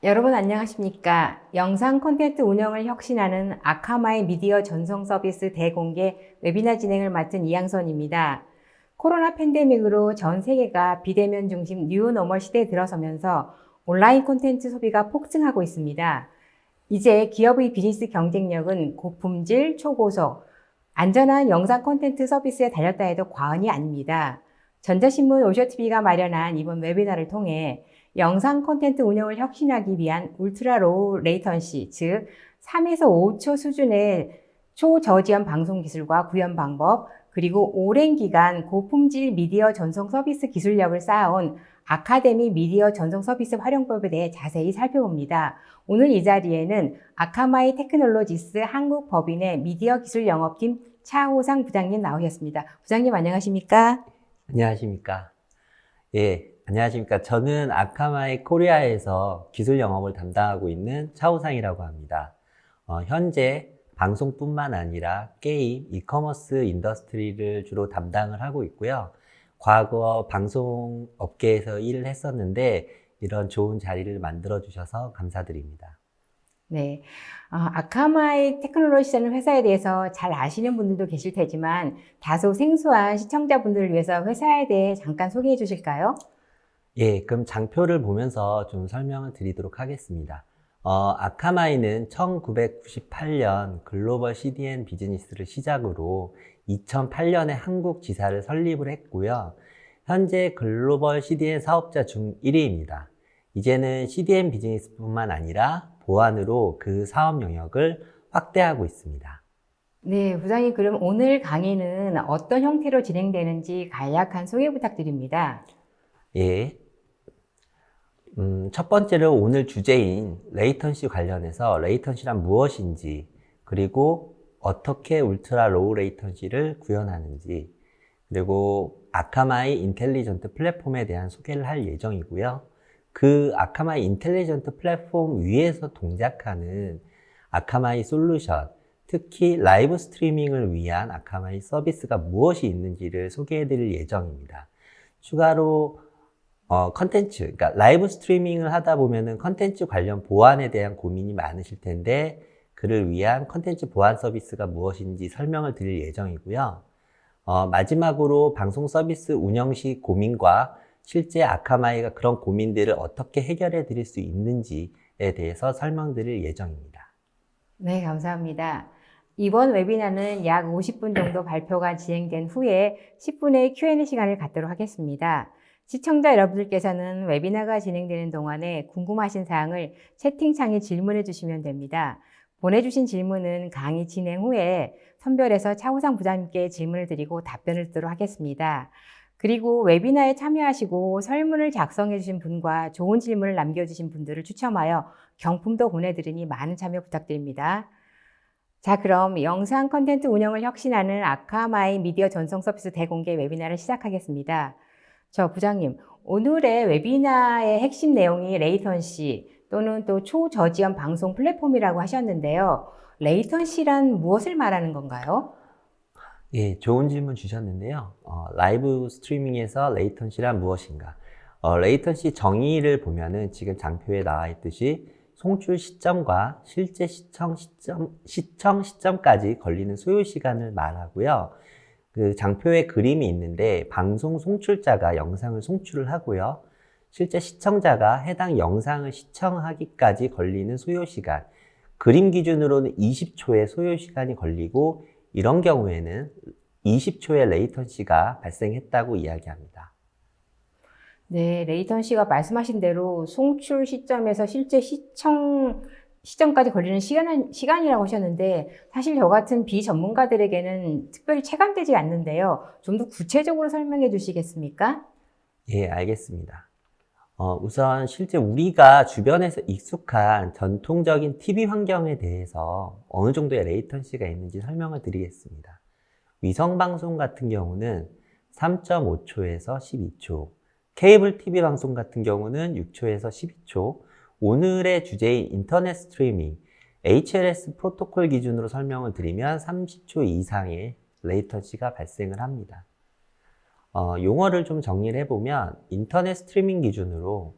여러분 안녕하십니까? 영상 콘텐츠 운영을 혁신하는 아카마이 미디어 전송 서비스 대공개 웨비나 진행을 맡은 이양선입니다. 코로나 팬데믹으로 전 세계가 비대면 중심 뉴노멀 시대에 들어서면서 온라인 콘텐츠 소비가 폭증하고 있습니다. 이제 기업의 비즈니스 경쟁력은 고품질, 초고속, 안전한 영상 콘텐츠 서비스에 달렸다 해도 과언이 아닙니다. 전자신문 오쇼TV가 마련한 이번 웨비나를 통해 영상 콘텐츠 운영을 혁신하기 위한 울트라 로우 레이턴시, 즉 3에서 5초 수준의 초저지연 방송 기술과 구현 방법, 그리고 오랜 기간 고품질 미디어 전송 서비스 기술력을 쌓아온 아카데미 미디어 전송 서비스 활용법에 대해 자세히 살펴봅니다. 오늘 이 자리에는 아카마이 테크놀로지스 한국법인의 미디어 기술 영업팀 차호상 부장님 나오셨습니다. 부장님 안녕하십니까? 안녕하십니까. 예, 안녕하십니까. 저는 아카마이 코리아에서 기술 영업을 담당하고 있는 차우상이라고 합니다. 현재 방송뿐만 아니라 게임, 이커머스 인더스트리를 주로 담당을 하고 있고요. 과거 방송 업계에서 일을 했었는데 이런 좋은 자리를 만들어 주셔서 감사드립니다. 네. 아카마이 테크놀로지라는 회사에 대해서 잘 아시는 분들도 계실 테지만 다소 생소한 시청자분들을 위해서 회사에 대해 잠깐 소개해 주실까요? 예, 그럼 장표를 보면서 좀 설명을 드리도록 하겠습니다. 아카마이는 1998년 글로벌 CDN 비즈니스를 시작으로 2008년에 한국 지사를 설립을 했고요. 현재 글로벌 CDN 사업자 중 1위입니다. 이제는 CDN 비즈니스뿐만 아니라 보안으로 그 사업 영역을 확대하고 있습니다. 네, 부장님, 그럼 오늘 강의는 어떤 형태로 진행되는지 간략한 소개 부탁드립니다. 예. 첫 번째로 오늘 주제인 레이턴시 관련해서 레이턴시란 무엇인지, 그리고 어떻게 울트라 로우 레이턴시를 구현하는지, 그리고 아카마이 인텔리전트 플랫폼에 대한 소개를 할 예정이고요. 그 아카마이 인텔리전트 플랫폼 위에서 동작하는 아카마이 솔루션, 특히 라이브 스트리밍을 위한 아카마이 서비스가 무엇이 있는지를 소개해 드릴 예정입니다. 추가로 컨텐츠, 그러니까 라이브 스트리밍을 하다 보면은 컨텐츠 관련 보안에 대한 고민이 많으실 텐데 그를 위한 컨텐츠 보안 서비스가 무엇인지 설명을 드릴 예정이고요. 마지막으로 방송 서비스 운영 시 고민과 실제 아카마이가 그런 고민들을 어떻게 해결해 드릴 수 있는지에 대해서 설명드릴 예정입니다. 네, 감사합니다. 이번 웨비나는 약 50분 정도 발표가 진행된 후에 10분의 Q&A 시간을 갖도록 하겠습니다. 시청자 여러분들께서는 웨비나가 진행되는 동안에 궁금하신 사항을 채팅창에 질문해 주시면 됩니다. 보내주신 질문은 강의 진행 후에 선별해서 차호상 부장님께 질문을 드리고 답변을 듣도록 하겠습니다. 그리고 웨비나에 참여하시고 설문을 작성해 주신 분과 좋은 질문을 남겨주신 분들을 추첨하여 경품도 보내드리니 많은 참여 부탁드립니다. 자, 그럼 영상 콘텐츠 운영을 혁신하는 아카마이 미디어 전송 서비스 대공개 웨비나를 시작하겠습니다. 저 부장님, 오늘의 웨비나의 핵심 내용이 레이턴시 또는 또 초저지연 방송 플랫폼이라고 하셨는데요. 레이턴시란 무엇을 말하는 건가요? 예, 좋은 질문 주셨는데요. 라이브 스트리밍에서 레이턴시란 무엇인가? 레이턴시 정의를 보면은 지금 장표에 나와 있듯이 송출 시점과 실제 시청 시점까지 걸리는 소요 시간을 말하고요. 그 장표에 그림이 있는데 방송 송출자가 영상을 송출을 하고요. 실제 시청자가 해당 영상을 시청하기까지 걸리는 소요 시간. 그림 기준으로는 20초의 소요 시간이 걸리고 이런 경우에는 20초의 레이턴시가 발생했다고 이야기합니다. 네, 레이턴시가 말씀하신 대로 송출 시점에서 실제 시점까지 걸리는 시간이라고 하셨는데 사실 저 같은 비전문가들에게는 특별히 체감되지 않는데요. 좀 더 구체적으로 설명해 주시겠습니까? 예, 알겠습니다. 우선 실제 우리가 주변에서 익숙한 전통적인 TV 환경에 대해서 어느 정도의 레이턴시가 있는지 설명을 드리겠습니다. 위성방송 같은 경우는 3.5초에서 12초, 케이블 TV 방송 같은 경우는 6초에서 12초, 오늘의 주제인 인터넷 스트리밍, HLS 프로토콜 기준으로 설명을 드리면 30초 이상의 레이턴시가 발생을 합니다. 용어를 좀 정리를 해보면 인터넷 스트리밍 기준으로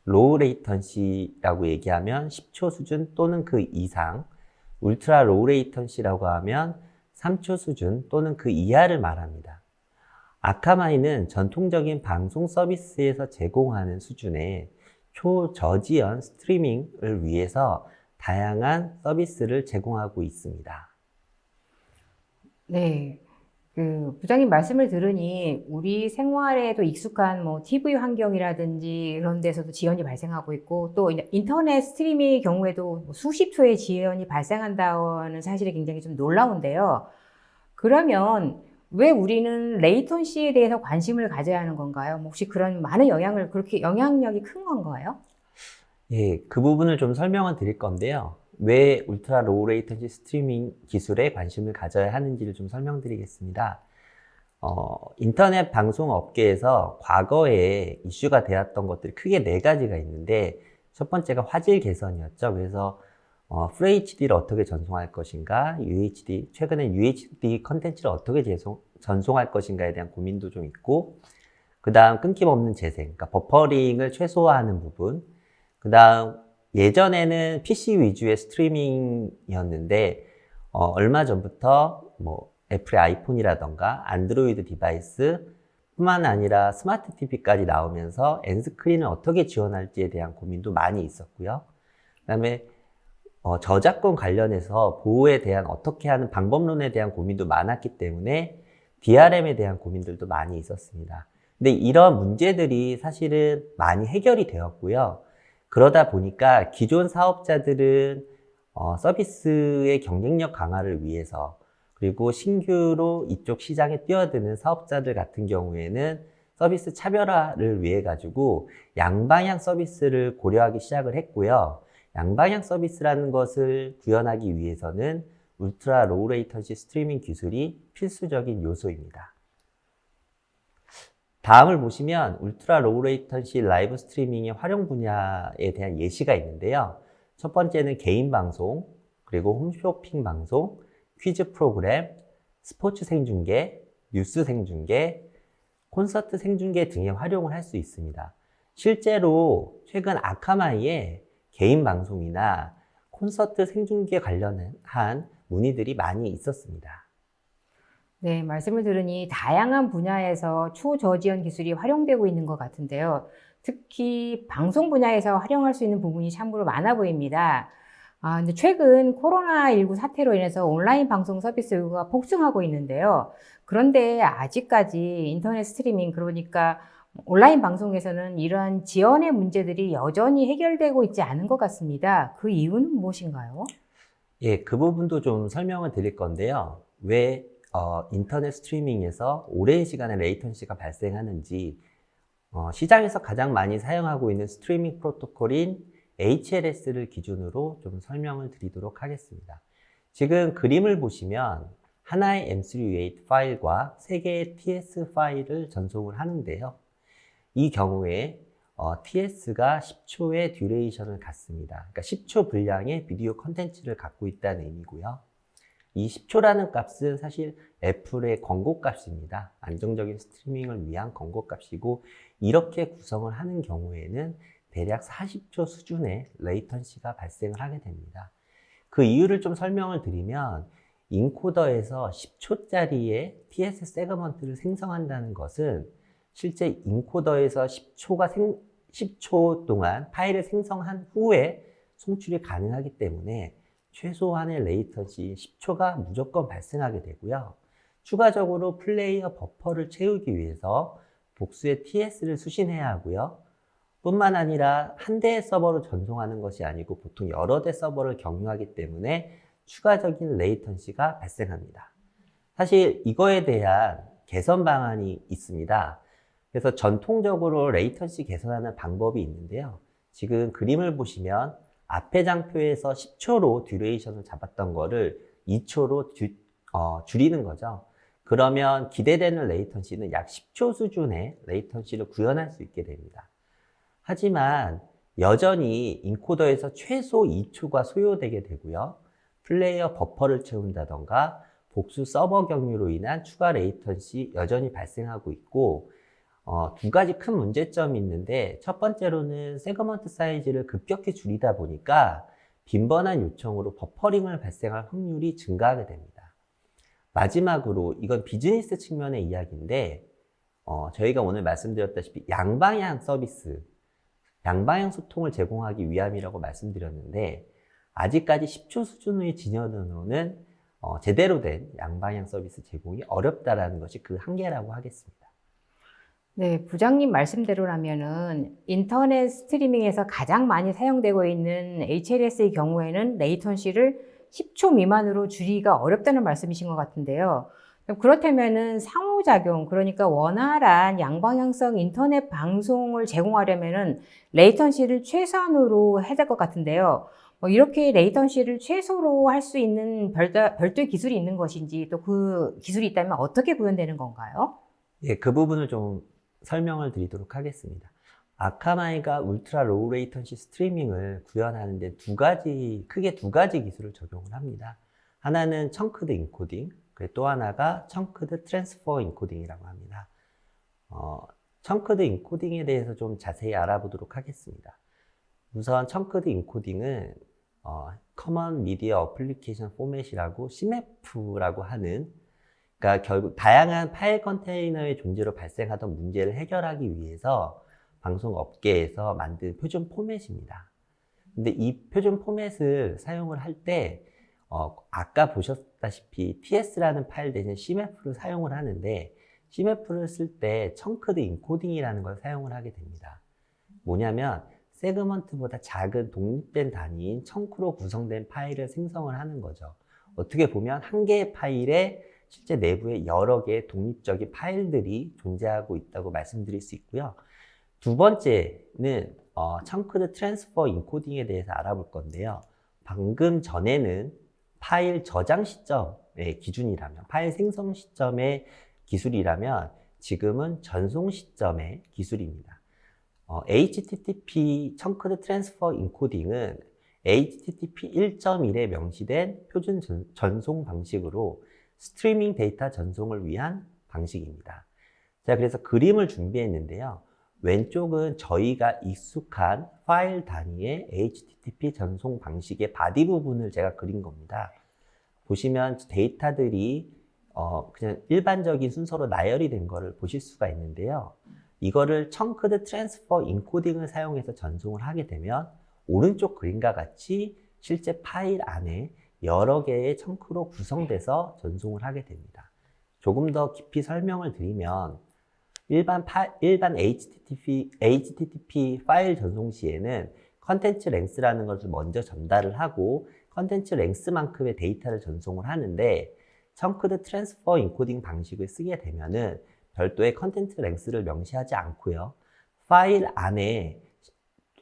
로우 레이턴시라고 얘기하면 10초 수준 또는 그 이상, 울트라 로우 레이턴시라고 하면 3초 수준 또는 그 이하를 말합니다. 아카마이는 전통적인 방송 서비스에서 제공하는 수준의 초저지연 스트리밍을 위해서 다양한 서비스를 제공하고 있습니다. 네. 부장님 말씀을 들으니 우리 생활에도 익숙한 뭐 TV 환경이라든지 이런 데서도 지연이 발생하고 있고 또 인터넷 스트리밍의 경우에도 뭐 수십 초의 지연이 발생한다는 사실이 굉장히 좀 놀라운데요. 그러면 왜 우리는 레이턴시에 대해서 관심을 가져야 하는 건가요? 뭐 혹시 그런 많은 그렇게 영향력이 큰 건가요? 예, 그 부분을 좀 설명을 드릴 건데요. 왜 울트라 로우 레이턴시 스트리밍 기술에 관심을 가져야 하는지를 좀 설명드리겠습니다. 인터넷 방송 업계에서 과거에 이슈가 되었던 것들이 크게 네 가지가 있는데, 첫 번째가 화질 개선이었죠. 그래서 FHD를 어떻게 전송할 것인가, 최근에 UHD 컨텐츠를 어떻게 전송할 것인가에 대한 고민도 좀 있고, 그 다음 끊김없는 재생, 그러니까 버퍼링을 최소화하는 부분, 그 다음 예전에는 PC 위주의 스트리밍이었는데 얼마 전부터 뭐 애플의 아이폰이라던가 안드로이드 디바이스 뿐만 아니라 스마트 TV까지 나오면서 엔스크린을 어떻게 지원할지에 대한 고민도 많이 있었고요. 그 다음에 저작권 관련해서 보호에 대한 어떻게 하는 방법론에 대한 고민도 많았기 때문에 DRM에 대한 고민들도 많이 있었습니다. 근데 이런 문제들이 사실은 많이 해결이 되었고요. 그러다 보니까 기존 사업자들은 서비스의 경쟁력 강화를 위해서, 그리고 신규로 이쪽 시장에 뛰어드는 사업자들 같은 경우에는 서비스 차별화를 위해 가지고 양방향 서비스를 고려하기 시작을 했고요. 양방향 서비스라는 것을 구현하기 위해서는 울트라 로우 레이턴시 스트리밍 기술이 필수적인 요소입니다. 다음을 보시면 울트라 로우 레이턴시 라이브 스트리밍의 활용 분야에 대한 예시가 있는데요. 첫 번째는 개인 방송, 그리고 홈쇼핑 방송, 퀴즈 프로그램, 스포츠 생중계, 뉴스 생중계, 콘서트 생중계 등에 활용을 할 수 있습니다. 실제로 최근 아카마이에 개인 방송이나 콘서트 생중계 관련한 문의들이 많이 있었습니다. 네, 말씀을 들으니 다양한 분야에서 초저지연 기술이 활용되고 있는 것 같은데요. 특히 방송 분야에서 활용할 수 있는 부분이 참으로 많아 보입니다. 근데 최근 코로나19 사태로 인해서 온라인 방송 서비스 요구가 폭증하고 있는데요. 그런데 아직까지 인터넷 스트리밍, 그러니까 온라인 방송에서는 이러한 지연의 문제들이 여전히 해결되고 있지 않은 것 같습니다. 그 이유는 무엇인가요? 예, 그 부분도 좀 설명을 드릴 건데요. 왜 인터넷 스트리밍에서 오랜 시간의 레이턴시가 발생하는지, 시장에서 가장 많이 사용하고 있는 스트리밍 프로토콜인 HLS를 기준으로 좀 설명을 드리도록 하겠습니다. 지금 그림을 보시면 하나의 M3U8 파일과 3개의 TS 파일을 전송을 하는데요. 이 경우에 TS가 10초의 듀레이션을 갖습니다. 그러니까 10초 분량의 비디오 컨텐츠를 갖고 있다는 의미고요. 이 10초라는 값은 사실 애플의 광고 값입니다. 안정적인 스트리밍을 위한 광고 값이고, 이렇게 구성을 하는 경우에는 대략 40초 수준의 레이턴시가 발생을 하게 됩니다. 그 이유를 좀 설명을 드리면, 인코더에서 10초짜리의 TS 세그먼트를 생성한다는 것은 실제 인코더에서 10초 동안 파일을 생성한 후에 송출이 가능하기 때문에 최소한의 레이턴시 10초가 무조건 발생하게 되고요. 추가적으로 플레이어 버퍼를 채우기 위해서 복수의 TS를 수신해야 하고요. 뿐만 아니라 한 대의 서버로 전송하는 것이 아니고 보통 여러 대 서버를 경유하기 때문에 추가적인 레이턴시가 발생합니다. 사실 이거에 대한 개선 방안이 있습니다. 그래서 전통적으로 레이턴시 개선하는 방법이 있는데요. 지금 그림을 보시면 앞에 장표에서 10초로 듀레이션을 잡았던 거를 2초로 줄이는 거죠. 그러면 기대되는 레이턴시는 약 10초 수준의 레이턴시를 구현할 수 있게 됩니다. 하지만 여전히 인코더에서 최소 2초가 소요되게 되고요. 플레이어 버퍼를 채운다던가 복수 서버 경유로 인한 추가 레이턴시 여전히 발생하고 있고, 두 가지 큰 문제점이 있는데 첫 번째로는 세그먼트 사이즈를 급격히 줄이다 보니까 빈번한 요청으로 버퍼링을 발생할 확률이 증가하게 됩니다. 마지막으로 이건 비즈니스 측면의 이야기인데 저희가 오늘 말씀드렸다시피 양방향 서비스, 양방향 소통을 제공하기 위함이라고 말씀드렸는데 아직까지 10초 수준의 진영으로는 제대로 된 양방향 서비스 제공이 어렵다라는 것이 그 한계라고 하겠습니다. 네, 부장님 말씀대로라면은 인터넷 스트리밍에서 가장 많이 사용되고 있는 HLS의 경우에는 레이턴시를 10초 미만으로 줄이기가 어렵다는 말씀이신 것 같은데요. 그렇다면은 상호작용, 그러니까 원활한 양방향성 인터넷 방송을 제공하려면은 레이턴시를 최소한으로 해야 될 것 같은데요. 이렇게 레이턴시를 최소로 할 수 있는 별도의 기술이 있는 것인지 또 그 기술이 있다면 어떻게 구현되는 건가요? 예, 그 부분을 좀 설명을 드리도록 하겠습니다. 아카마이가 울트라 로우 레이턴시 스트리밍을 구현하는 데 크게 두 가지 기술을 적용을 합니다. 하나는 청크드 인코딩, 그리고 또 하나가 청크드 트랜스퍼 인코딩이라고 합니다. 청크드 인코딩에 대해서 좀 자세히 알아보도록 하겠습니다. 우선 청크드 인코딩은 커먼 미디어 어플리케이션 포맷이라고 CMF라고 하는, 그러니까 결국 다양한 파일 컨테이너의 존재로 발생하던 문제를 해결하기 위해서 방송 업계에서 만든 표준 포맷입니다. 근데 이 표준 포맷을 사용을 할 때 아까 보셨다시피 TS라는 파일 대신 CMF를 사용을 하는데 CMF를 쓸 때 청크드 인코딩이라는 걸 사용을 하게 됩니다. 뭐냐면 세그먼트보다 작은 독립된 단위인 청크로 구성된 파일을 생성을 하는 거죠. 어떻게 보면 한 개의 파일에 실제 내부에 여러 개의 독립적인 파일들이 존재하고 있다고 말씀드릴 수 있고요. 두 번째는 청크드 트랜스퍼 인코딩에 대해서 알아볼 건데요. 방금 전에는 파일 저장 시점의 기준이라면, 파일 생성 시점의 기술이라면 지금은 전송 시점의 기술입니다. HTTP 청크드 트랜스퍼 인코딩은 HTTP 1.1에 명시된 표준 전송 방식으로 스트리밍 데이터 전송을 위한 방식입니다. 자, 그래서 그림을 준비했는데요. 왼쪽은 저희가 익숙한 파일 단위의 HTTP 전송 방식의 바디 부분을 제가 그린 겁니다. 보시면 데이터들이 그냥 일반적인 순서로 나열이 된 거를 보실 수가 있는데요. 이거를 청크드 트랜스퍼 인코딩을 사용해서 전송을 하게 되면 오른쪽 그림과 같이 실제 파일 안에 여러 개의 청크로 구성돼서 전송을 하게 됩니다. 조금 더 깊이 설명을 드리면 일반 HTTP 파일 전송 시에는 컨텐츠 랭스라는 것을 먼저 전달을 하고 컨텐츠 랭스만큼의 데이터를 전송을 하는데 청크드 트랜스퍼 인코딩 방식을 쓰게 되면은 별도의 컨텐츠 랭스를 명시하지 않고요. 파일 안에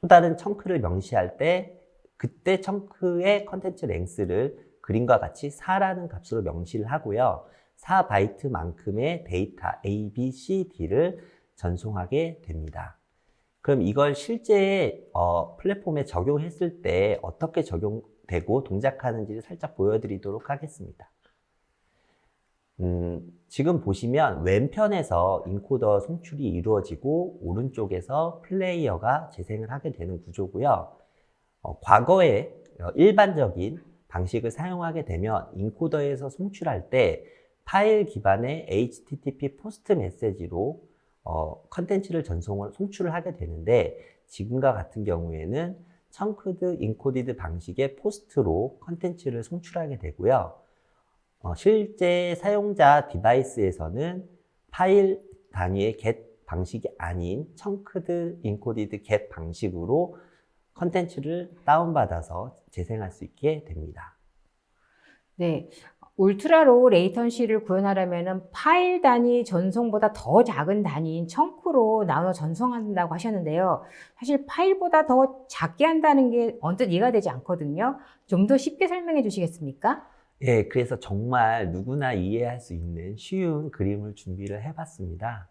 또 다른 청크를 명시할 때 그때 청크의 컨텐츠 랭스를 그림과 같이 4라는 값으로 명시를 하고요. 4바이트만큼의 데이터 A, B, C, D를 전송하게 됩니다. 그럼 이걸 실제 플랫폼에 적용했을 때 어떻게 적용되고 동작하는지를 살짝 보여드리도록 하겠습니다. 지금 보시면 왼편에서 인코더 송출이 이루어지고 오른쪽에서 플레이어가 재생을 하게 되는 구조고요. 과거에 일반적인 방식을 사용하게 되면 인코더에서 송출할 때 파일 기반의 HTTP 포스트 메시지로 컨텐츠를 송출을 하게 되는데 지금과 같은 경우에는 청크드 인코디드 방식의 포스트로 컨텐츠를 송출하게 되고요. 실제 사용자 디바이스에서는 파일 단위의 get 방식이 아닌 청크드 인코디드 get 방식으로 컨텐츠를 다운받아서 재생할 수 있게 됩니다. 네. 울트라 로우 레이턴시를 구현하려면 파일 단위 전송보다 더 작은 단위인 청크로 나눠 전송한다고 하셨는데요. 사실 파일보다 더 작게 한다는 게 언뜻 이해가 되지 않거든요. 좀 더 쉽게 설명해 주시겠습니까? 예, 그래서 정말 누구나 이해할 수 있는 쉬운 그림을 준비를 해봤습니다.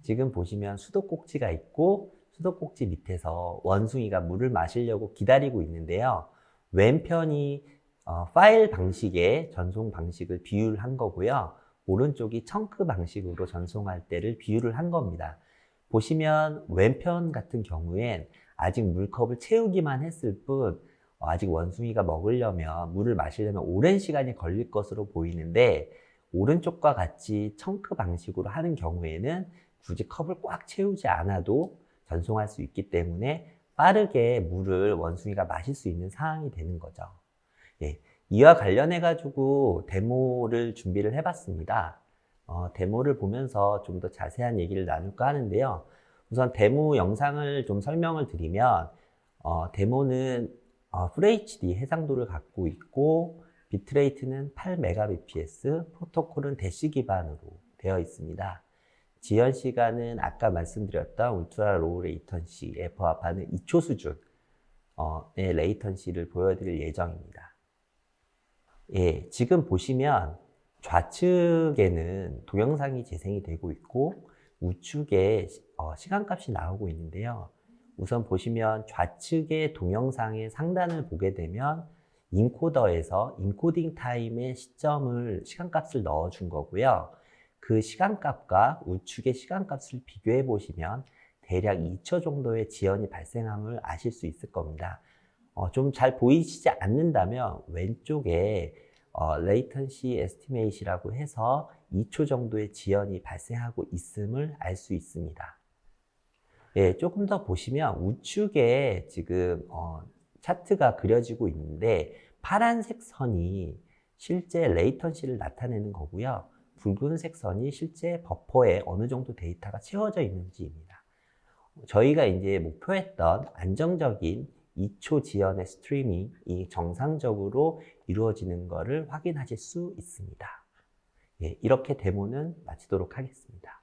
지금 보시면 수도꼭지가 있고 수도꼭지 밑에서 원숭이가 물을 마시려고 기다리고 있는데요. 왼편이 파일 방식의 전송 방식을 비유를 한 거고요. 오른쪽이 청크 방식으로 전송할 때를 비유를 한 겁니다. 보시면 왼편 같은 경우엔 아직 물컵을 채우기만 했을 뿐 아직 원숭이가 먹으려면 물을 마시려면 오랜 시간이 걸릴 것으로 보이는데 오른쪽과 같이 청크 방식으로 하는 경우에는 굳이 컵을 꽉 채우지 않아도 전송할 수 있기 때문에 빠르게 물을 원숭이가 마실 수 있는 상황이 되는 거죠. 예, 이와 관련해 가지고 데모를 준비를 해봤습니다. 데모를 보면서 좀 더 자세한 얘기를 나눌까 하는데요. 우선 데모 영상을 좀 설명을 드리면 데모는 FHD 해상도를 갖고 있고 비트레이트는 8Mbps, 프로토콜은 대시 기반으로 되어 있습니다. 지연 시간은 아까 말씀드렸던 울트라 로우 레이턴시에 부합하는 2초 수준의 레이턴시를 보여드릴 예정입니다. 예, 지금 보시면 좌측에는 동영상이 재생이 되고 있고 우측에 시간값이 나오고 있는데요. 우선 보시면 좌측의 동영상의 상단을 보게 되면 인코더에서 인코딩 타임의 시간값을 넣어준 거고요. 그 시간값과 우측의 시간값을 비교해 보시면 대략 2초 정도의 지연이 발생함을 아실 수 있을 겁니다. 좀 잘 보이시지 않는다면 왼쪽에 latency estimate이라고 해서 2초 정도의 지연이 발생하고 있음을 알 수 있습니다. 예, 조금 더 보시면 우측에 지금 차트가 그려지고 있는데 파란색 선이 실제 레이턴시를 나타내는 거고요. 붉은색 선이 실제 버퍼에 어느 정도 데이터가 채워져 있는지입니다. 저희가 이제 목표했던 안정적인 2초 지연의 스트리밍이 정상적으로 이루어지는 것을 확인하실 수 있습니다. 예, 이렇게 데모는 마치도록 하겠습니다.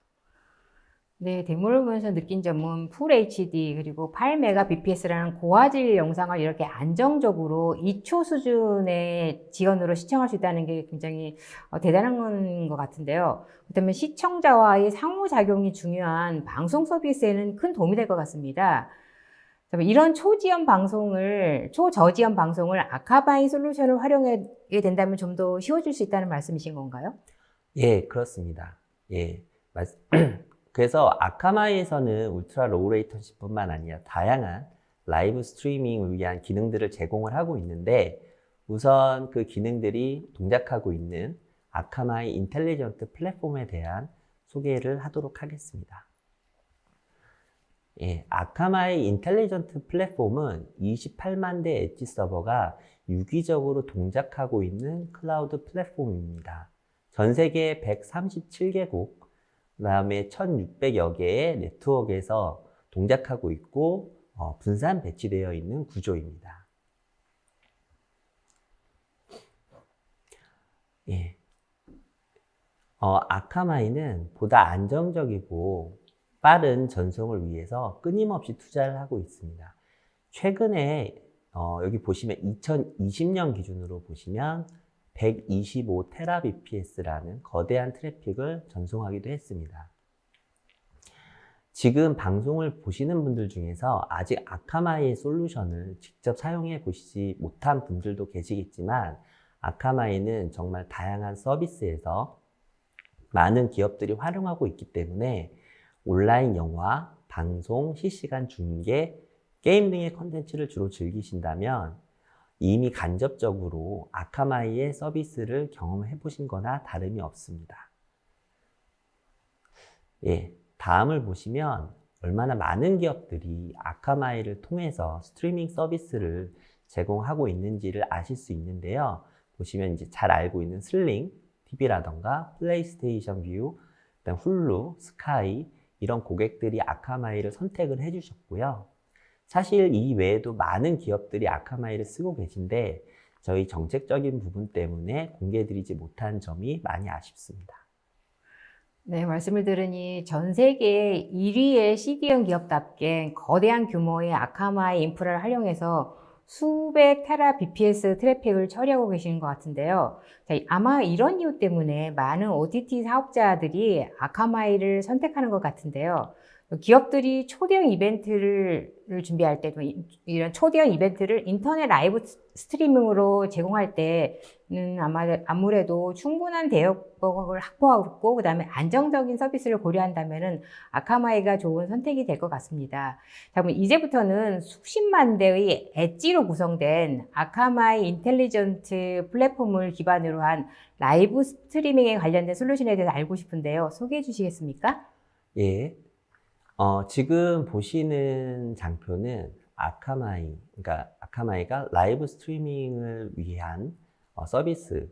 네, 데모를 보면서 느낀 점은 풀 HD 그리고 8Mbps라는 고화질 영상을 이렇게 안정적으로 2초 수준의 지연으로 시청할 수 있다는 게 굉장히 대단한 것 같은데요. 그렇다면 시청자와의 상호작용이 중요한 방송 서비스에는 큰 도움이 될 것 같습니다. 이런 초저지연 방송을 아카바이 솔루션을 활용하게 된다면 좀 더 쉬워질 수 있다는 말씀이신 건가요? 예, 그렇습니다. 예, 그래서 아카마이에서는 울트라 로우 레이턴시뿐만 아니라 다양한 라이브 스트리밍을 위한 기능들을 제공을 하고 있는데 우선 그 기능들이 동작하고 있는 아카마이 인텔리전트 플랫폼에 대한 소개를 하도록 하겠습니다. 예, 아카마이 인텔리전트 플랫폼은 28만 대 엣지 서버가 유기적으로 동작하고 있는 클라우드 플랫폼입니다. 전 세계 137개국, 그 다음에 1600여 개의 네트워크에서 동작하고 있고 분산 배치되어 있는 구조입니다. 예. 아카마이는 보다 안정적이고 빠른 전송을 위해서 끊임없이 투자를 하고 있습니다. 최근에 여기 보시면 2020년 기준으로 보시면 125TBps라는 거대한 트래픽을 전송하기도 했습니다. 지금 방송을 보시는 분들 중에서 아직 아카마이의 솔루션을 직접 사용해 보시지 못한 분들도 계시겠지만 아카마이는 정말 다양한 서비스에서 많은 기업들이 활용하고 있기 때문에 온라인 영화, 방송, 실시간 중계, 게임 등의 콘텐츠를 주로 즐기신다면 이미 간접적으로 아카마이의 서비스를 경험해 보신 거나 다름이 없습니다. 예, 다음을 보시면 얼마나 많은 기업들이 아카마이를 통해서 스트리밍 서비스를 제공하고 있는지를 아실 수 있는데요. 보시면 이제 잘 알고 있는 슬링 TV라던가 플레이스테이션 뷰, 그다음 훌루, 스카이 이런 고객들이 아카마이를 선택을 해주셨고요. 사실 이 외에도 많은 기업들이 아카마이를 쓰고 계신데 저희 정책적인 부분 때문에 공개드리지 못한 점이 많이 아쉽습니다. 네, 말씀을 들으니 전 세계 1위의 CDN 기업답게 거대한 규모의 아카마이 인프라를 활용해서 수백 테라 bps 트래픽을 처리하고 계시는 것 같은데요. 자, 아마 이런 이유 때문에 많은 OTT 사업자들이 아카마이를 선택하는 것 같은데요. 기업들이 초대형 이벤트를 준비할 때도 이런 초대형 이벤트를 인터넷 라이브 스트리밍으로 제공할 때 아무래도 충분한 대역폭을 확보하고 그다음에 안정적인 서비스를 고려한다면은 아카마이가 좋은 선택이 될 것 같습니다. 자, 그럼 이제부터는 수십만 대의 엣지로 구성된 아카마이 인텔리전트 플랫폼을 기반으로 한 라이브 스트리밍에 관련된 솔루션에 대해서 알고 싶은데요. 소개해 주시겠습니까? 예. 지금 보시는 장표는 그러니까 아카마이가 라이브 스트리밍을 위한 서비스를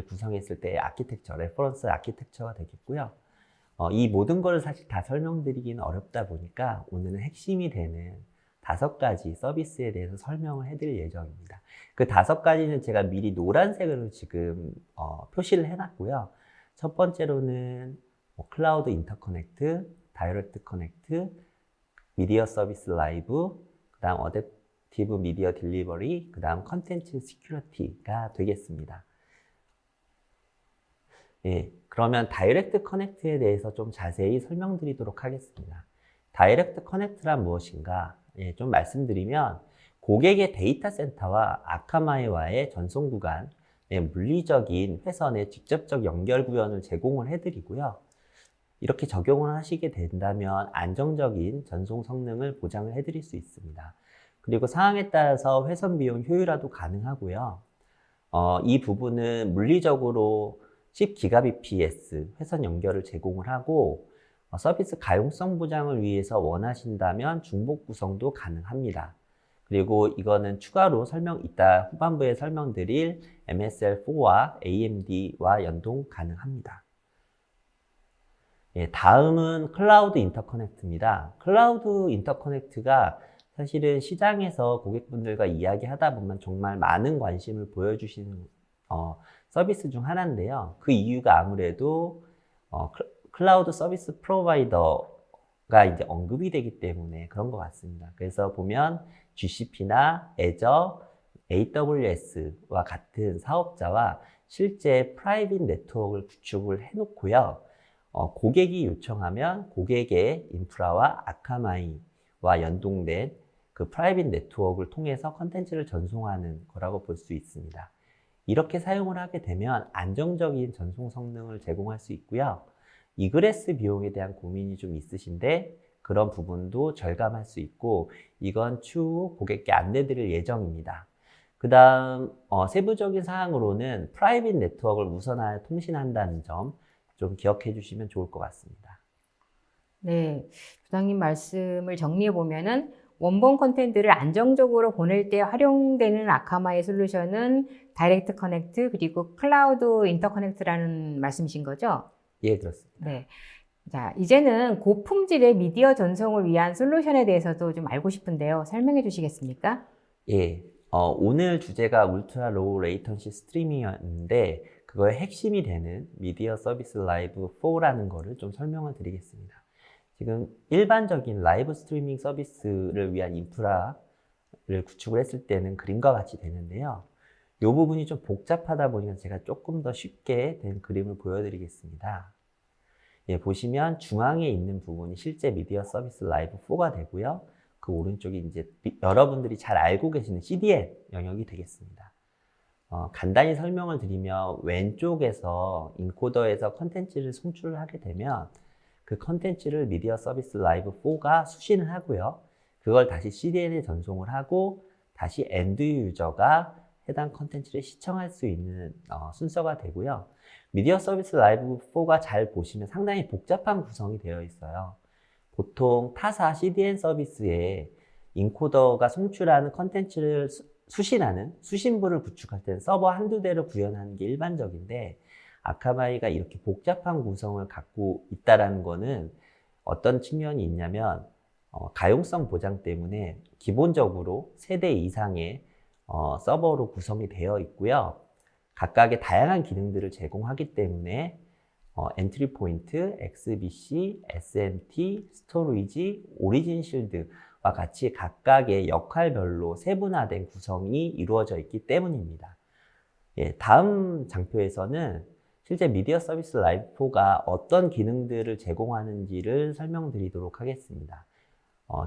구성했을 때의 레퍼런스 아키텍처가 되겠고요. 이 모든 걸 사실 다 설명드리기는 어렵다 보니까 오늘은 핵심이 되는 5가지 서비스에 대해서 설명을 해드릴 예정입니다. 그 5가지는 제가 미리 노란색으로 지금 표시를 해놨고요. 첫 번째로는 클라우드 인터커넥트, 다이렉트 커넥트, 미디어 서비스 라이브, 그 다음 어댑티브 미디어 딜리버리, 그 다음 컨텐츠 시큐리티가 되겠습니다. 예, 그러면 다이렉트 커넥트에 대해서 좀 자세히 설명드리도록 하겠습니다. 다이렉트 커넥트란 무엇인가? 예, 좀 말씀드리면 고객의 데이터 센터와 아카마이와의 전송 구간, 물리적인 회선의 직접적 연결 구현을 제공을 해드리고요. 이렇게 적용을 하시게 된다면 안정적인 전송 성능을 보장을 해드릴 수 있습니다. 그리고 상황에 따라서 회선 비용 효율화도 가능하고요. 이 부분은 물리적으로 10GBps 회선 연결을 제공을 하고 서비스 가용성 보장을 위해서 원하신다면 중복 구성도 가능합니다. 그리고 이거는 추가로 이따 후반부에 설명드릴 MSL4와 AMD와 연동 가능합니다. 예, 다음은 클라우드 인터커넥트입니다. 클라우드 인터커넥트가 사실은 시장에서 고객분들과 이야기하다 보면 정말 많은 관심을 보여주시는 서비스 중 하나인데요. 그 이유가 아무래도 클라우드 서비스 프로바이더가 이제 언급이 되기 때문에 그런 것 같습니다. 그래서 보면 GCP나 Azure, AWS와 같은 사업자와 실제 프라이빗 네트워크를 구축을 해놓고요. 고객이 요청하면 고객의 인프라와 아카마이와 연동된 그 프라이빗 네트워크를 통해서 컨텐츠를 전송하는 거라고 볼 수 있습니다. 이렇게 사용을 하게 되면 안정적인 전송 성능을 제공할 수 있고요. 이그레스 비용에 대한 고민이 좀 있으신데 그런 부분도 절감할 수 있고 이건 추후 고객께 안내드릴 예정입니다. 그 다음 세부적인 사항으로는 프라이빗 네트워크를 우선하여 통신한다는 점 좀 기억해 주시면 좋을 것 같습니다. 네, 부장님 말씀을 정리해 보면은 원본 콘텐츠를 안정적으로 보낼 때 활용되는 아카마의 솔루션은 다이렉트 커넥트 그리고 클라우드 인터커넥트라는 말씀이신 거죠? 예, 그렇습니다. 네. 자, 이제는 고품질의 미디어 전송을 위한 솔루션에 대해서도 좀 알고 싶은데요. 설명해 주시겠습니까? 예, 오늘 주제가 울트라 로우 레이턴시 스트리밍이었는데 그거의 핵심이 되는 미디어 서비스 라이브 4라는 거를 좀 설명을 드리겠습니다. 지금 일반적인 라이브 스트리밍 서비스를 위한 인프라를 구축을 했을 때는 그림과 같이 되는데요. 이 부분이 좀 복잡하다 보니까 제가 조금 더 쉽게 된 그림을 보여드리겠습니다. 예, 보시면 중앙에 있는 부분이 실제 미디어 서비스 라이브 4가 되고요. 그 오른쪽이 이제 여러분들이 잘 알고 계시는 CDN 영역이 되겠습니다. 간단히 설명을 드리면 왼쪽에서 인코더에서 컨텐츠를 송출을 하게 되면 그 컨텐츠를 미디어 서비스 라이브 4가 수신을 하고요. 그걸 다시 CDN에 전송을 하고 다시 엔드 유저가 해당 컨텐츠를 시청할 수 있는 순서가 되고요. 미디어 서비스 라이브 4가 잘 보시면 상당히 복잡한 구성이 되어 있어요. 보통 타사 CDN 서비스에 인코더가 송출하는 컨텐츠를 수신하는 수신부를 구축할 때는 서버 한두 대를 구현하는 게 일반적인데 아카마이가 이렇게 복잡한 구성을 갖고 있다는 거는 어떤 측면이 있냐면 가용성 보장 때문에 기본적으로 3대 이상의 서버로 구성이 되어 있고요. 각각의 다양한 기능들을 제공하기 때문에 엔트리 포인트, XBC, SMT, 스토리지, 오리진 실드와 같이 각각의 역할별로 세분화된 구성이 이루어져 있기 때문입니다. 예, 다음 장표에서는 실제 미디어 서비스 라이브 4가 어떤 기능들을 제공하는지를 설명드리도록 하겠습니다.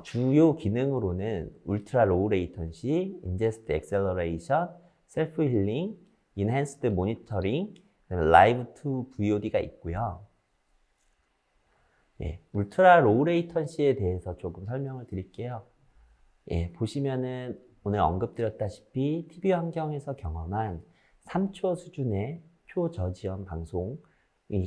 주요 기능으로는 울트라 로우 레이턴시, 인제스트 엑셀러레이션, 셀프 힐링, Enhanced Monitoring, Live to VOD가 있고요. 예, 울트라 로우 레이턴시에 대해서 조금 설명을 드릴게요. 예, 보시면은 오늘 언급드렸다시피 TV 환경에서 경험한 3초 수준의 초저지연 방송이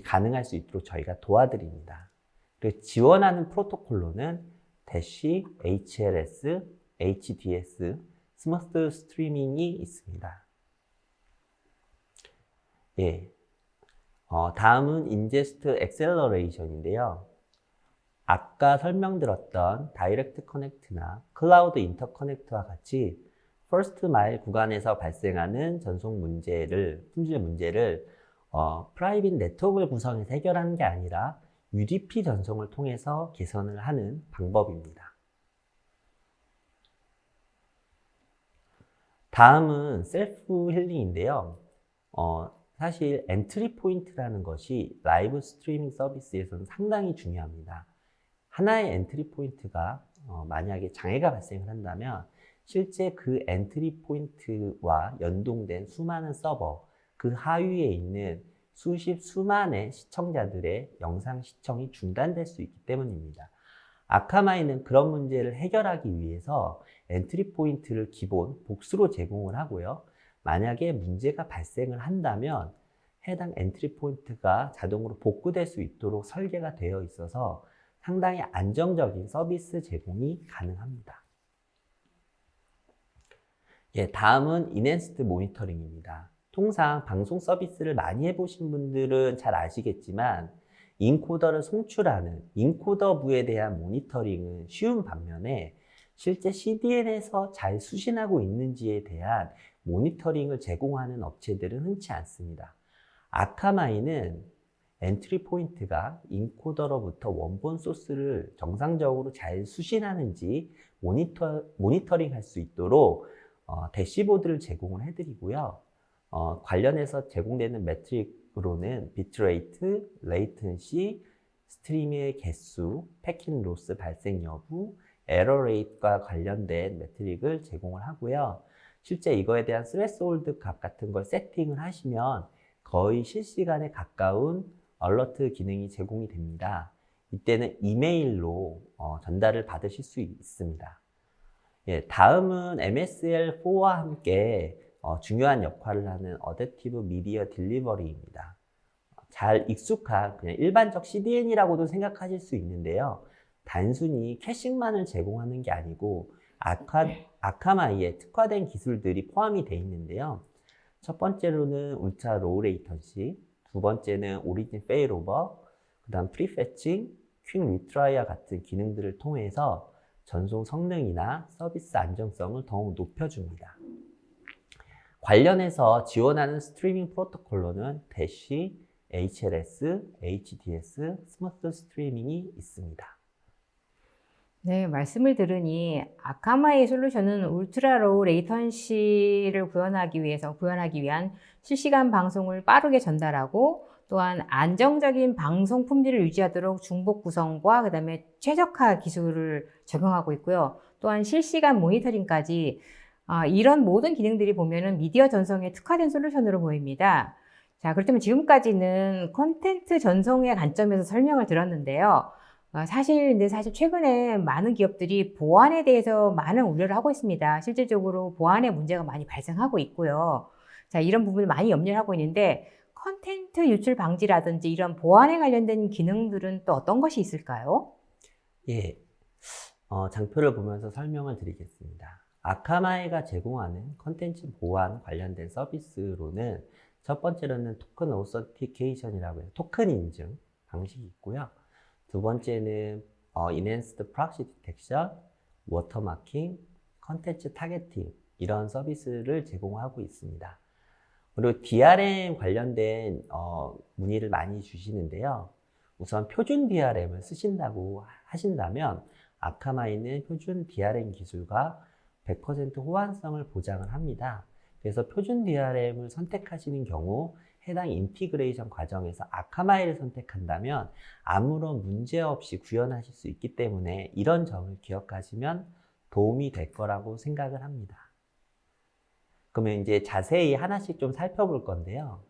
가능할 수 있도록 저희가 도와드립니다. 그리고 지원하는 프로토콜로는 DASH, HLS, HDS, 스무스 스트리밍이 있습니다. 예, 다음은 인제스트 엑셀러레이션인데요. 아까 설명드렸던 다이렉트 커넥트나 클라우드 인터커넥트와 같이 퍼스트 마일 구간에서 발생하는 전송 문제를, 품질 문제를 프라이빗 네트워크를 구성해서 해결하는 게 아니라 UDP 전송을 통해서 개선을 하는 방법입니다. 다음은 셀프 힐링인데요. 사실 엔트리 포인트라는 것이 라이브 스트리밍 서비스에서는 상당히 중요합니다. 하나의 엔트리 포인트가 만약에 장애가 발생을 한다면 실제 그 엔트리 포인트와 연동된 수많은 서버, 그 하위에 있는 수만의 시청자들의 영상 시청이 중단될 수 있기 때문입니다. 아카마이는 그런 문제를 해결하기 위해서 엔트리 포인트를 기본 복수로 제공을 하고요. 만약에 문제가 발생을 한다면 해당 엔트리 포인트가 자동으로 복구될 수 있도록 설계가 되어 있어서 상당히 안정적인 서비스 제공이 가능합니다. 예, 다음은 인핸스드 모니터링입니다. 통상 방송 서비스를 많이 해보신 분들은 잘 아시겠지만 인코더를 송출하는 인코더부에 대한 모니터링은 쉬운 반면에 실제 CDN에서 잘 수신하고 있는지에 대한 모니터링을 제공하는 업체들은 흔치 않습니다. 아카마이는 엔트리 포인트가 인코더로부터 원본 소스를 정상적으로 잘 수신하는지 모니터링 할 수 있도록 대시보드를 제공을 해드리고요. 관련해서 제공되는 매트릭으로는 비트레이트, 레이턴시, 스트리밍의 개수, 패킷 로스 발생 여부, 에러 레이트와 관련된 매트릭을 제공을 하고요. 실제 이거에 대한 스레스홀드 값 같은 걸 세팅을 하시면 거의 실시간에 가까운 얼러트 기능이 제공이 됩니다. 이때는 이메일로 전달을 받으실 수 있습니다. 예, 다음은 MSL4와 함께 중요한 역할을 하는 어댑티브 미디어 딜리버리입니다. 잘 익숙한 그냥 일반적 CDN이라고도 생각하실 수 있는데요. 단순히 캐싱만을 제공하는 게 아니고 아카마이에 특화된 기술들이 포함이 되어 있는데요. 첫 번째로는 울트라 로우 레이턴시, 두 번째는 오리진 페일오버, 그 다음 프리패칭, 퀵 리트라이와 같은 기능들을 통해서 전송 성능이나 서비스 안정성을 더욱 높여줍니다. 관련해서 지원하는 스트리밍 프로토콜로는 DASH, HLS, HDS, 스무스 스트리밍이 있습니다. 네, 말씀을 들으니 아카마이 솔루션은 울트라 로우 레이턴시를 구현하기 위한 실시간 방송을 빠르게 전달하고 또한 안정적인 방송 품질을 유지하도록 중복 구성과 그다음에 최적화 기술을 적용하고 있고요. 또한 실시간 모니터링까지 이런 모든 기능들이 보면은 미디어 전송에 특화된 솔루션으로 보입니다. 자, 그렇다면 지금까지는 콘텐츠 전송의 관점에서 설명을 들었는데요. 사실 최근에 많은 기업들이 보안에 대해서 많은 우려를 하고 있습니다. 실질적으로 보안에 문제가 많이 발생하고 있고요. 자, 이런 부분을 많이 염려를 하고 있는데 콘텐츠 유출 방지라든지 이런 보안에 관련된 기능들은 또 어떤 것이 있을까요? 예, 장표를 보면서 설명을 드리겠습니다. 아카마이가 제공하는 콘텐츠 보안 관련된 서비스로는 첫 번째로는 토큰 오서티케이션이라고 해서 토큰 인증 방식이 있고요. 두 번째는 Enhanced Proxy Detection, 워터마킹, 컨텐츠 타겟팅 이런 서비스를 제공하고 있습니다. 그리고 DRM 관련된 문의를 많이 주시는데요. 우선 표준 DRM을 쓰신다고 하신다면 아카마이는 표준 DRM 기술과 100% 호환성을 보장을 합니다. 그래서 표준 DRM을 선택하시는 경우 해당 인티그레이션 과정에서 아카마이를 선택한다면 아무런 문제 없이 구현하실 수 있기 때문에 이런 점을 기억하시면 도움이 될 거라고 생각을 합니다. 그러면 이제 자세히 하나씩 좀 살펴볼 건데요.